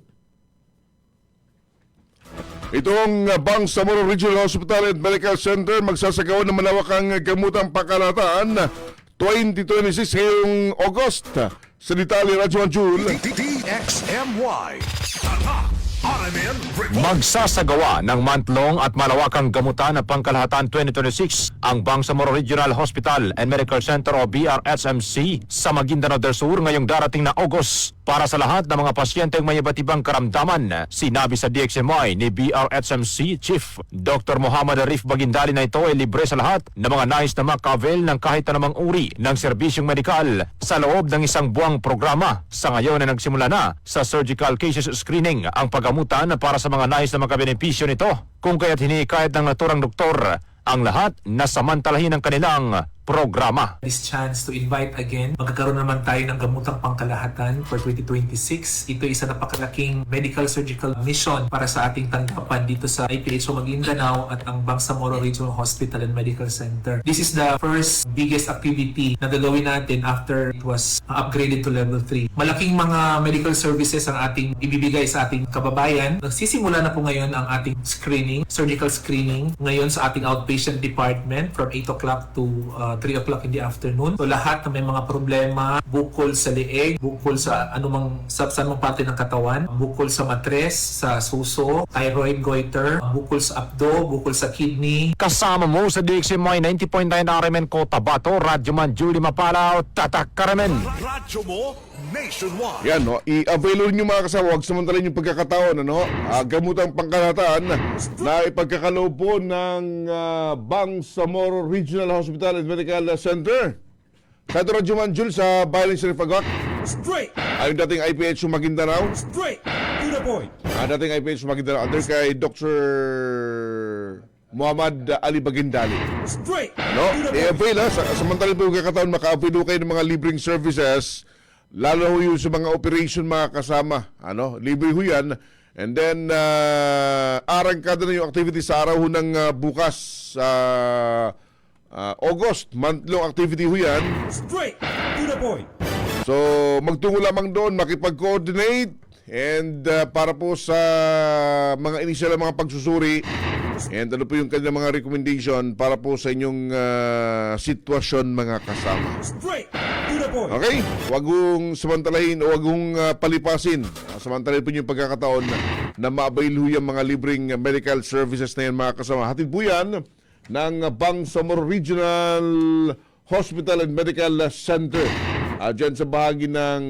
Itong Bangsamoro Regional Hospital and Medical Center magsasagawa ng malawakang gamutang pakalataan 2026 ngayong August. Sa detalye, Radyoman Jul.
DXMY. RMN Report.
Magsasagawa ng month-long at malawakang gamutan na pangkalahatan 2026 ang Bangsamoro Regional Hospital and Medical Center o BRSMC sa Maguindanao del Sur ngayong darating na August. Para sa lahat ng mga pasyenteng may iba't ibang karamdaman, sinabi sa DXMY ni BRSMC Chief Dr. Muhammad Arif Bagindali na ito ay libre sa lahat ng mga nais na maka-avail ng kahit anumang uri ng serbisyong medikal sa loob ng isang buwang programa. Sa ngayon na nagsimula na sa surgical cases screening ang pag gamutan para sa mga nais na makabenepisyo nito. Kung kaya't hinikayat ng naturang doktor ang lahat na samantalahin ang kanilang programa.
This chance to invite again. Magkakaroon naman tayo ng gamutang pangkalahatan for 2026. Ito isa napakalaking medical surgical mission para sa ating tanggapan dito sa IPHO Maguindanao at ang Bangsamoro Regional Hospital and Medical Center. This is the first biggest activity na gagawin natin after it was upgraded to level 3. Malaking mga medical services ang ating ibibigay sa ating kababayan. Nagsisimula na po ngayon ang ating screening, surgical screening, ngayon sa ating outpatient department from 8 o'clock to 3 o'clock in the afternoon. So lahat na may mga problema, bukol sa leeg, bukol sa anumang sa anumang parte ng katawan, bukol sa matres, sa suso, thyroid goiter, bukol sa abdo, bukol sa kidney.
Kasama mo sa DXMY 90.9 RMN Cotabato, Radyoman Julie Mapalao, Tatak Karamen.
Radyo mo nationwide.
Yan, no? I-avail nyo mga kasama. Huwag samantalin yung pagkakataon. Ano? Gamutang pangkalahatan na ipagkakaloob po ng Bangsamoro Regional Hospital and Medical Center. Sa ito Radyoman Jules sa bayan ng Sheriff Agwak.
Straight.
Ay dating IPHO Maguindanao.
Straight. To the point.
Dating IPHO Maguindanao. Under kay Dr. Muhammad Ali Bagindali.
Straight.
No? I-avail ha. Samantalin po yung kakataon maka-avail kayo ng mga libreng services. Lalo ho yun sa mga operation mga kasama. Ano? Libre ho yan. And then, arangkada na yung activity sa araw ho ng bukas. August, month-long activity ho yan.
Straight to the point.
So, magtungo lamang doon, makipag-coordinate. And para po sa mga initial na mga pagsusuri. And ano po yung kanilang mga recommendation para po sa inyong sitwasyon mga kasama.
Straight to the point.
Okay? Huwag kong samantalahin o huwag kong palipasin. Samantalahin po yung pagkakataon na ma-avail ho yung mga libreng medical services na yan mga kasama. Hatid po yan ng Bangsamoro Regional Hospital and Medical Center. Diyan sa bahagi ng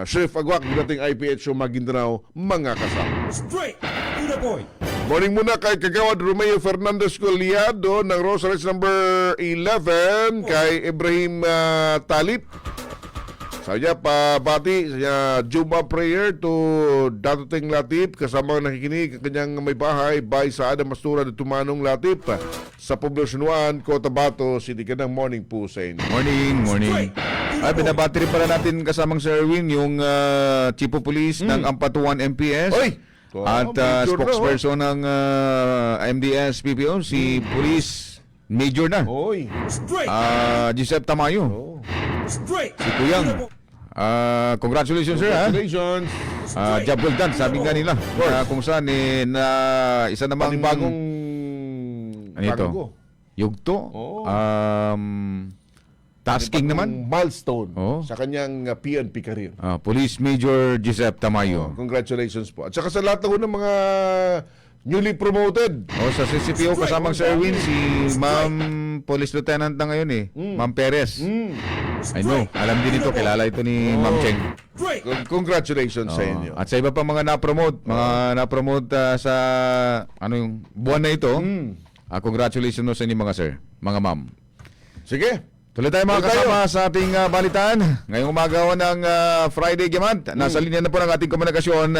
Sheriff Agwak, dating IPHO Maguindanao, mga kasama.
Straight to the point.
Morning muna kay Kagawad Romeo Fernandez Coliado ng Rosaries number 11, kay Ibrahim Talip. Sa niya, pabati sa niya, Juma prayer to Dato Ting Latip, kasama nakikinig ang kanyang may bahay, Bay sa Adam Mastura de Tumanong Latip, sa Poblacion 1, Cotabato City. Ganang morning po sa inyo.
Morning. Ay, binabati rin pala natin kasamang Sir Erwin, yung Chief of Police ng Ampatuan MPS.
Oy!
At spokesperson ng MDS PPO, si Police Major na.
Oy!
Giuseppe Tamayo.
Straight.
Si Kuyang. Congratulations, sir.
Congratulations.
Job well done, sabi nga nila. Kung saan, na isa namang
bagong
yugto. Tasking naman.
Milestone sa kanyang PNP career.
Police Major Giuseppe Tamayo.
Congratulations po. At saka sa lahat ng mga newly promoted.
Sa CCPO kasamang Sir Erwin, si Ma'am Police Lieutenant na ngayon Ma'am Perez. I know, alam din ito, kilala ito ni Ma'am Cheng.
Congratulations sa inyo.
At sa iba pa mga na-promote, sa yung buwan na ito, congratulations sa inyo mga sir, mga ma'am.
Sige.
Tuloy tayo mga kasama sa ating balitaan. Ngayong umaga ng Friday Gemant, nasa linya na po ng ating komunikasyon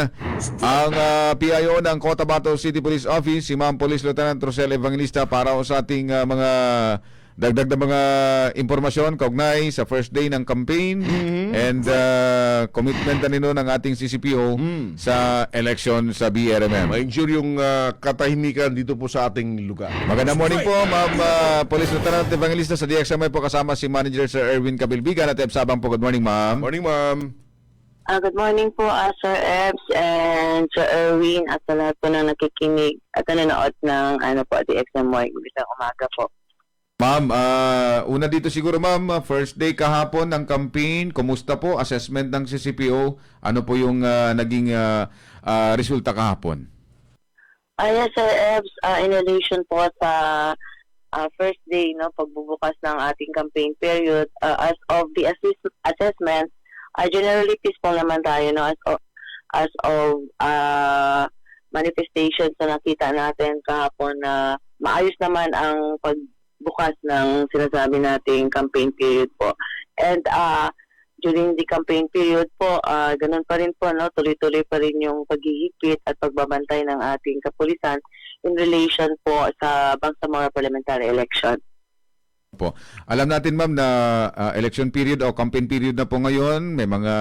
ang PIO ng Cotabato City Police Office, si Ma'am Police Lieutenant Rosel Evangelista, para sa ating mga dagdag na mga impormasyon kaugnay sa first day ng campaign and commitment na nino ng ating CCPO sa election sa BRMM.
Ma-ensure yung katahimikan dito po sa ating lugar.
Magandang morning po, Ma'am Police Lieutenant Evangelista. Sa DXMY po kasama si Manager Sir Erwin Cabilbigan at Sabang po. Good morning, Ma'am.
Morning, Ma'am.
Good morning po, Sir Ebs and Sir Erwin at sa lahat po na nakikinig at nanonood ng DXMY. Isang umaga po.
Ma'am, una dito siguro ma'am, first day kahapon ng campaign, kumusta po assessment ng CCPO? Ano po yung naging resulta kahapon?
Yes, Sir Ebs, in relation po sa first day, pagbubukas ng ating campaign period, as of the assessment, generally peaceful naman tayo, as of manifestations na nakita natin kahapon na maayos naman ang pagbukas ng sinasabi nating campaign period po. And during the campaign period po, ganun pa rin po, no, tuloy-tuloy pa rin yung paghihigpit at pagbabantay ng ating kapulisan in relation po sa Bangsamoro parliamentary election.
Po. Alam natin ma'am na election period o campaign period na po ngayon, may mga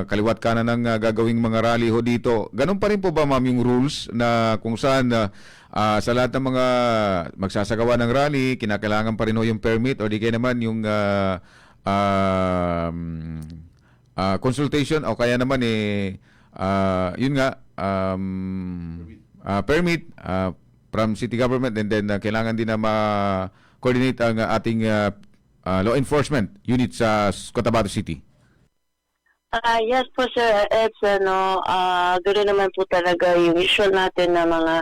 kaliwat kanan ng gagawing mga rally ho dito. Ganun pa rin po ba ma'am yung rules na kung saan sa lahat ng mga magsasagawa ng rally, kinakailangan pa rin ho yung permit o di kaya naman yung consultation o kaya naman yun nga permit from city government, and then kailangan din na ma-coordinate ang ating law enforcement unit sa Cotabato City.
Yes po sir, it's ganoon naman po talaga yung usual natin na mga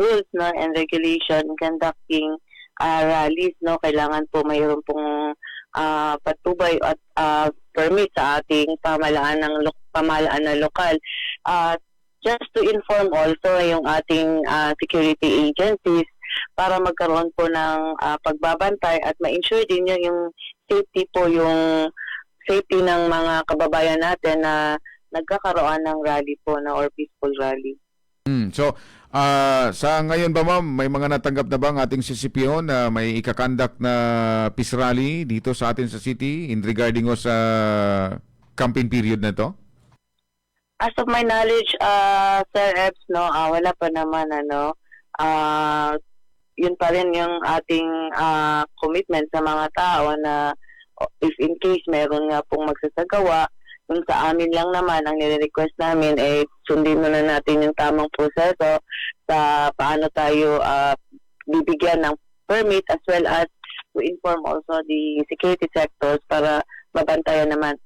rules, no, and regulation conducting rallies, no. Kailangan po mayroon pong patubay at permit sa ating pamahalaan ng lokal. Just to inform also yung ating security agencies para magkaroon po ng pagbabantay at ma-ensure din yung safety po, yung safety ng mga kababayan natin na nagkakaroon ng rally po na or peaceful rally.
So, sa ngayon ba ma'am, may mga natanggap na ba ang ating CCPO na may ikakandak na peace rally dito sa atin sa city in regarding o sa campaign period na ito?
As of my knowledge, Sir Ebs, no, wala pa naman, yun pa rin yung ating commitment sa mga tao na if in case meron nga pong magsasagawa, yung sa amin lang naman, ang nire-request namin sundin muna natin yung tamang proseso sa paano tayo bibigyan ng permit, as well as to inform also the security sectors para mabantayan naman.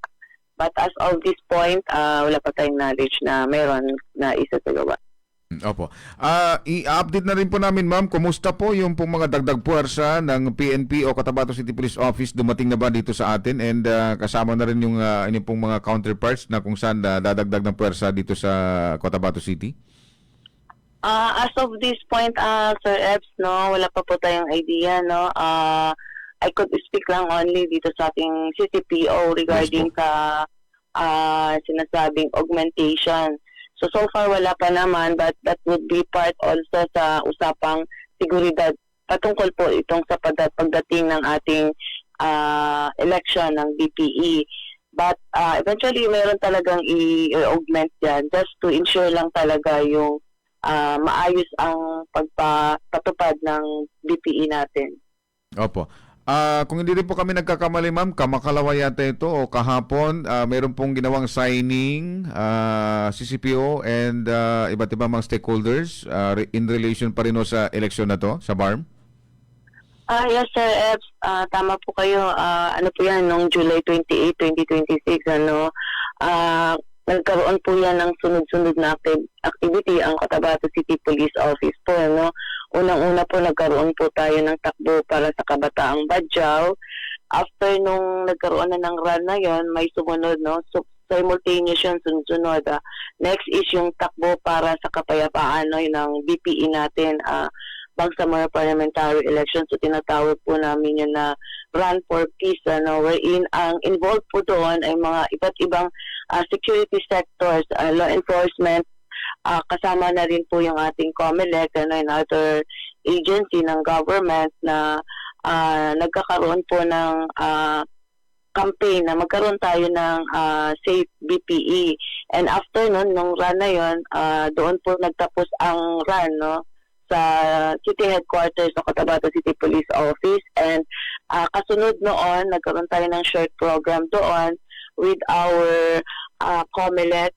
But as of this point, wala pa tayong knowledge na meron na isasagawa.
Opo. I-update na rin po namin ma'am, kumusta po yung pong mga dagdag puwersa ng PNP o Cotabato City Police Office, dumating na ba dito sa atin, and kasama na rin yung inyong pong mga counterparts na kung saan dadagdag ng puwersa dito sa Cotabato City?
As of this point, Sir Ebs, no, wala pa po tayong idea, no. I could speak lang only dito sa ating CCPO regarding sa sinasabing augmentation. So far wala pa naman, but that would be part also sa usapang seguridad patungkol po itong sa pagdating ng ating election ng BPE. But eventually meron talagang i-augment yan just to ensure lang talaga yung maayos ang pagpatupad ng BPE natin.
Opo. Kung hindi rin po kami nagkakamali ma'am, kamakalawa yata ito o kahapon, mayroon pong ginawang signing CCPO and iba't ibang mga stakeholders in relation pa rin sa election na to sa BARM?
Yes Sir Ebs, tama po kayo. Ano po yan, noong July 28, 2026, nagkaroon po yan ng sunod-sunod na activity ang Cotabato City Police Office po, no. Unang-una po nagkaroon po tayo ng takbo para sa Kabataang Badjao. After nung nagkaroon na ng run na yon, may sumunod, no. So, simultaneous yun, sunod-sunod. Next is yung takbo para sa kapayapaan, no, ng BPE natin, Bangsamoro parliamentary election. So tinatawag po namin yun na Run for Peace, wherein ang involved po doon ay mga iba't ibang security sectors, law enforcement, kasama na rin po yung ating COMELEC and other agency ng government na nagkakaroon po ng campaign na magkaroon tayo ng safe BPE. And after nun, nung run na yun, doon po nagtapos ang run, no, sa city headquarters ng Cotabato City Police Office, and kasunod noon nagkaroon tayo ng short program doon with our COMELEC,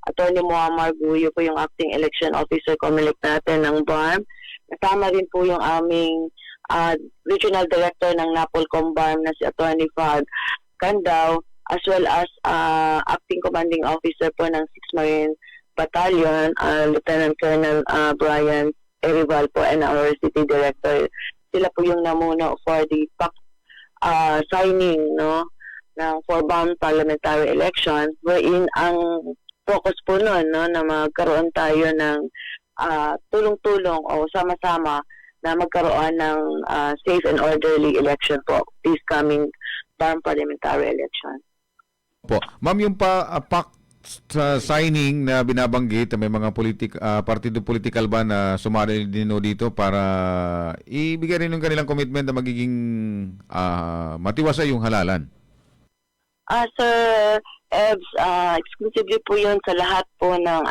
Attorney Muammar Guyo po yung acting election officer COMELEC natin ng BARM. Kasama rin po yung aming regional director ng NAPOLCOM BARM na si Attorney Fag Candao, as well as acting commanding officer po ng 6th Marine Battalion, Lieutenant Colonel Brian Erival po, and our city director. Sila po yung namuno for the signing, no, ng for BARM parliamentary election, wherein ang focus po nun, no, na magkaroon tayo ng tulong-tulong o sama-sama na magkaroon ng safe and orderly election po this coming BARM parliamentary election.
Po. Ma'am, yung pact sa signing na binabanggit, may mga partido political ba na sumali din dito para ibigay rin yung kanilang commitment na magiging matiwasay yung halalan?
Sir Ebs, exclusively po yun sa lahat po ng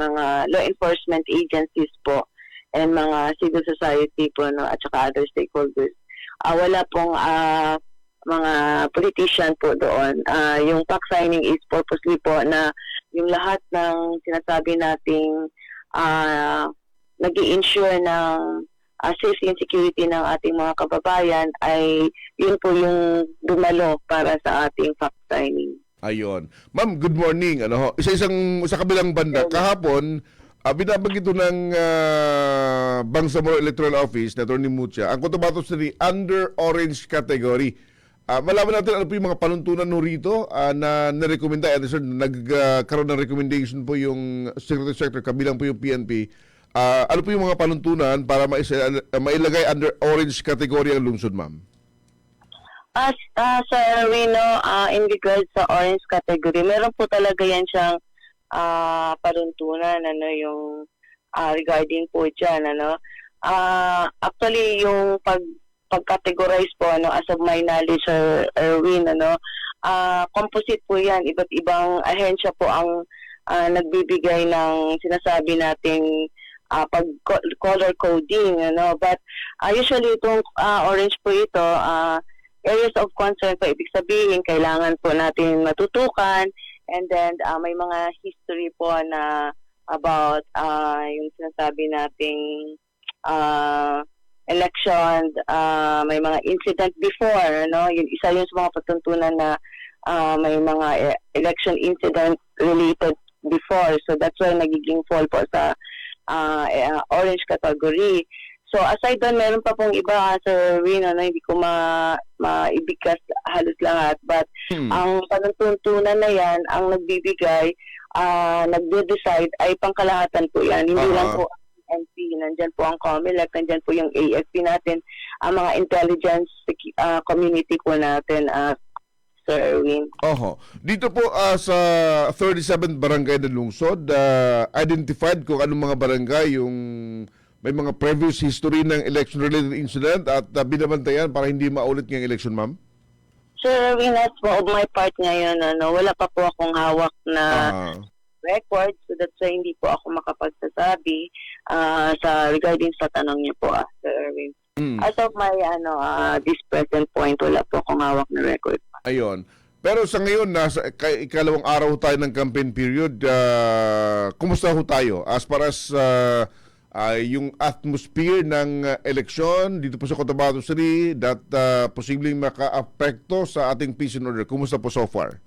mga law enforcement agencies po and mga civil society po, no, at saka other stakeholders. Wala pong mga politician po doon. Yung pact signing is purposely po na yung lahat ng sinasabi nating nag-i-ensure ng safety and security ng ating mga kababayan ay yun po yung dumalo para sa ating fact signing.
Ayon. Ma'am, good morning. Sa kabilang banda, kahapon, binabanggit ito ng Bangsamoro Electoral Office na Attorney Mucha, ang Cotabato City under orange category. Malaman natin ano po yung mga panuntunan rito na narekomenda. Nagkaroon ng recommendation po yung Secretary kabilang po yung PNP. Ano po yung mga panuntunan para mailagay under orange category ang lungsod, ma'am?
Sir Rino, in regards sa orange category, meron po talaga yan siyang panuntunan, yung regarding po dyan, actually, yung pag-categorize po, as of my knowledge, Sir Erwin, composite po yan, iba't ibang ahensya po ang nagbibigay ng sinasabi nating pag-color coding, but usually itong orange po ito, areas of concern po, ibig sabihin, kailangan po natin matutukan, and then may mga history po na about yung sinasabi nating election, may mga incident before, yung isa yun sa mga patuntunan na may mga election incident related before, so that's why nagiging fall po sa orange category. So aside doon, meron pa pong iba, Sir Rino, hindi ko maibigkas halos lahat, but ang panuntunan na yan, ang nagbibigay, nagde-decide ay pangkalahatan po yan, hindi lang po MP, nandyan po ang COMELEC, nandyan po yung AFP natin, ang mga intelligence community po natin, Sir Erwin.
Dito po sa 37 barangay na lungsod, identified kung anong mga barangay yung may mga previous history ng election-related incident at binabantayan para hindi maulit ngayong election, ma'am?
Sir Erwin, as po of my part ngayon, wala pa po akong hawak na record, so that's why hindi po ako makapagsasabi regarding sa tanong niyo po, Sir Erwin. As of my this present point, wala po akong hawak na record.
Ayon. Pero sa ngayon, nasa ikalawang araw tayo ng campaign period, kumusta ho tayo as far as yung atmosphere ng eleksyon dito po sa Cotabato City that posibleng maka-apekto sa ating peace and order? Kumusta po so far?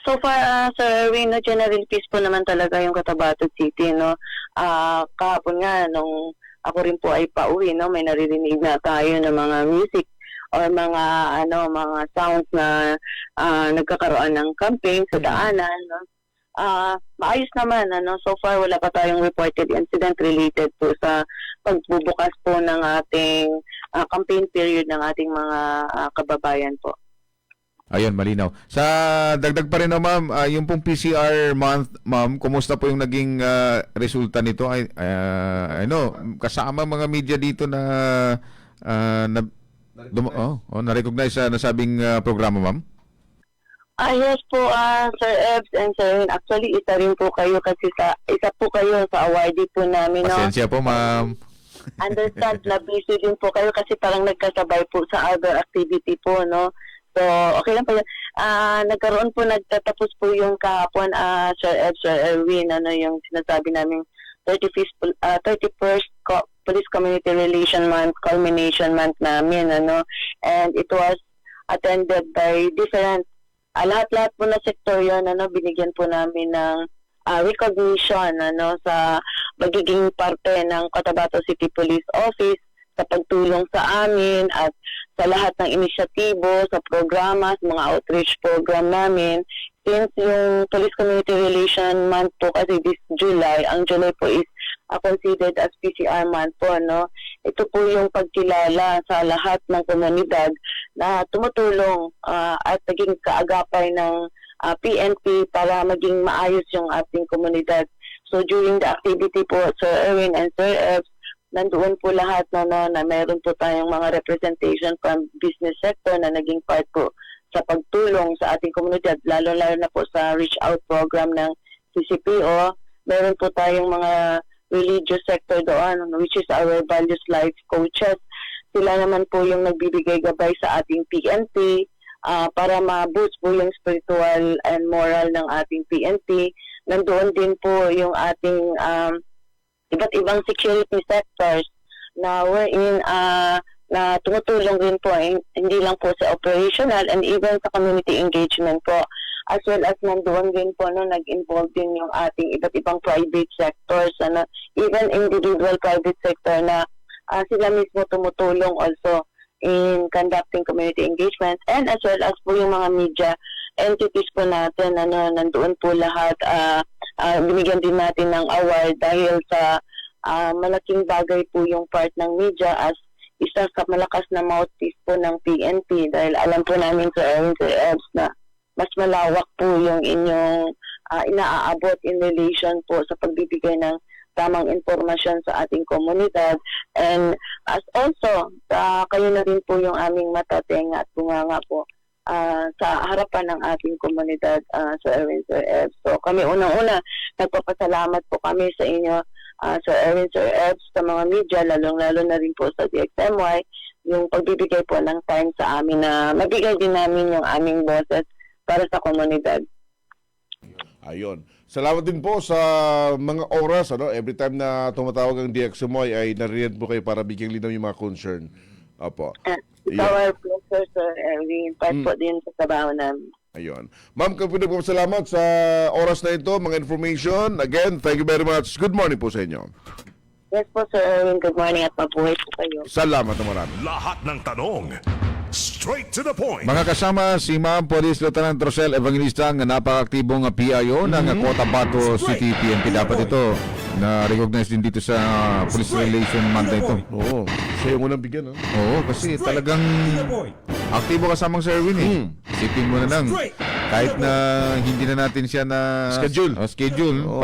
So far, Sir Erwin, general peace po naman talaga yung Cotabato City, kahapon nga, nung ako rin po ay pauwi, may naririnig na tayo ng mga music or mga sounds na nagkakaroon ng campaign sa daanan, maayos naman, so far wala pa tayong reported incident related po sa pagbubukas po ng ating campaign period ng ating mga kababayan po.
Ayun, malinaw. Sa dagdag pa rin na, ma'am, yung pong PCR month, ma'am, kumusta po yung naging resulta nito? Kasama mga media dito na na-recognize sa nasabing programa, ma'am?
Yes po, Sir Ebs and Sir Win. Actually, isa po kayo sa awardee po namin.
Pasensya po, ma'am.
Understand na busy din po kayo kasi parang nagkasabay po sa other activity po, So, okay lang po yun. Nagtatapos po yung kahapon, Sir Ed, Sir Erwin, yung sinasabi namin 31st Police Community Relation Month, culmination month namin, and it was attended by different, lahat-lahat po na sektor yun, binigyan po namin ng recognition, sa magiging parte ng Cotabato City Police Office, sa pagtulong sa amin at sa lahat ng inisyatibo, sa programa, sa mga outreach program namin. Since yung Police Community Relation Month po kasi this July, ang July po is considered as PCR month po, Ito po yung pagkilala sa lahat ng komunidad na tumutulong at naging kaagapay ng PNP para maging maayos yung ating komunidad. So during the activity po, Sir Erwin and Sir Ebs, nandoon po lahat na meron po tayong mga representation from business sector na naging part po sa pagtulong sa ating komunidad, lalo-lalo na po sa reach out program ng CCPO. Meron po tayong mga religious sector doon, which is our values life coaches. Sila naman po yung nagbibigay gabay sa ating PNP para ma-boost po yung spiritual and moral ng ating PNP. Nandoon din po yung ating iba't ibang security sectors na wherein na tumutulong din po, hindi lang po sa operational and even sa community engagement po. As well as nandoon din po nag-involve din yung ating iba't ibang private sectors, even individual private sector na sila mismo tumutulong also in conducting community engagement, and as well as po yung mga media entities po natin, nandoon po lahat. Binigyan din natin ng award dahil sa malaking bagay po yung part ng media as isa sa malakas na mouthpiece po ng PNP, dahil alam po namin sa Erwin, Sir Ebs, na mas malawak po yung inyong inaaabot in relation po sa pagbibigay ng tamang informasyon sa ating komunidad. And as also, kayo na rin po yung aming mata, tenga at bunganga po sa harapan ng ating komunidad, Sir Erwin, Sir Ebs. So kami unang-una, nagpapasalamat po kami sa inyo, Sir Erwin, Sir Ebs, sa mga media, lalong-lalo na rin po sa DXMY, yung pagbibigay po ng time sa amin na mabigay din namin yung aming boses para sa komunidad.
Ayun. Salamat din po sa mga oras. Every time na tumatawag ang DXMY ay nariyan po kayo para bigyang linaw yung mga concern. Opo.
It's our pleasure, Sir Erwin. Part po din sa trabaho namin.
Ayun. Ma'am, salamat sa oras na ito, mga information. Again, thank you very much. Good morning po sa inyo.
Yes po, Sir Erwin. Good morning at mabuhay po kayo.
Salamat na marami.
Lahat ng tanong, straight to the point.
Mga kasama, si Ma'am Police Lieutenant Rosel Evangelista, ang napaka-aktibong PIO ng Cotabato City PNP. Dapat ito na-recognize din dito sa Police Relation Month na ito.
Oo. Siya yung unang bigyan.
Oo, kasi talagang aktibo kasamang Sir Erwin Isipin mo na lang, kahit na hindi na natin siya na schedule,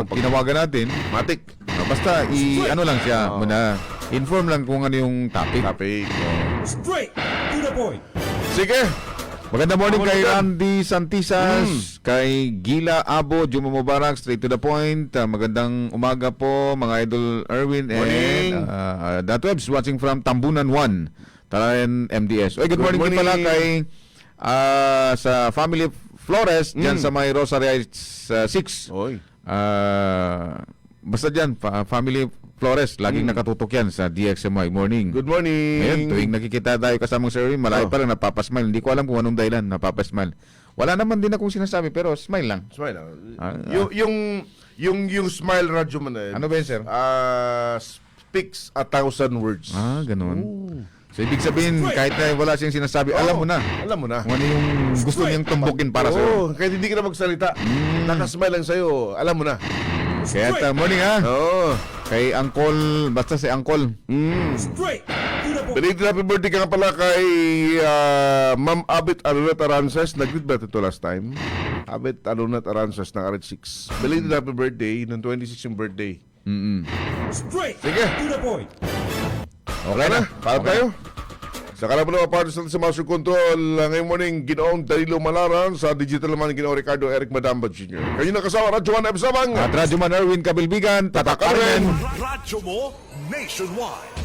pag tinawagan natin, matik. Basta ano lang siya, muna inform lang kung ano yung topic.
Straight to the point.
Sige. Magandang morning kay Randy Santisas, kay Gila Abo, Juma Mubarak, straight to the point. Magandang umaga po mga Idol Erwin and Datwebs watching from Tambunan 1, Talayan MDS. Good morning din pala kay sa Family Flores dyan sa may Rosary Heights 6. Basta dyan, Family Flores, laging nakatutok yan sa DXMY Morning.
Good morning.
Ngayon, tuwing nakikita tayo kasamang Sir Erwin, malayo pa lang napapasmile. Hindi ko alam kung anong dahilan, napapasmile. Wala naman din akong sinasabi, pero smile lang.
Smile lang. Yung smile radyo mo na yun.
Ano ba yun, sir?
Speaks 1,000 words.
Ganun. So, ibig sabihin, kahit na wala siyang sinasabi, alam mo na.
Alam mo na.
Kung ano yung gusto niyang tumbukin para sa'yo.
Kahit hindi ka na magsalita, nakasmile lang sa'yo, alam mo na.
Kaya morning kay Uncle, basta si Uncle.
Belated happy birthday ka nga pala kay Ma'am Abit Alunat Arances. Nag-greet ba ito last time? Abit Alunat Arances ng RH6. Belated happy birthday, ng 26 yung birthday.
Straight
Sige.
to the point.
Okay na, paalam tayo. Sa kalaban ng partners natin sa Master Control, ngayong morning, Ginoong Danilo Malaran, sa digital naman, Ginoong Ricardo Eric Madamba Jr. Kayo nakasama, Radyo Man Ebsamang.
At Radyo Man Erwin Kabilbigan, Tatak Armen.
Radyo mo nationwide.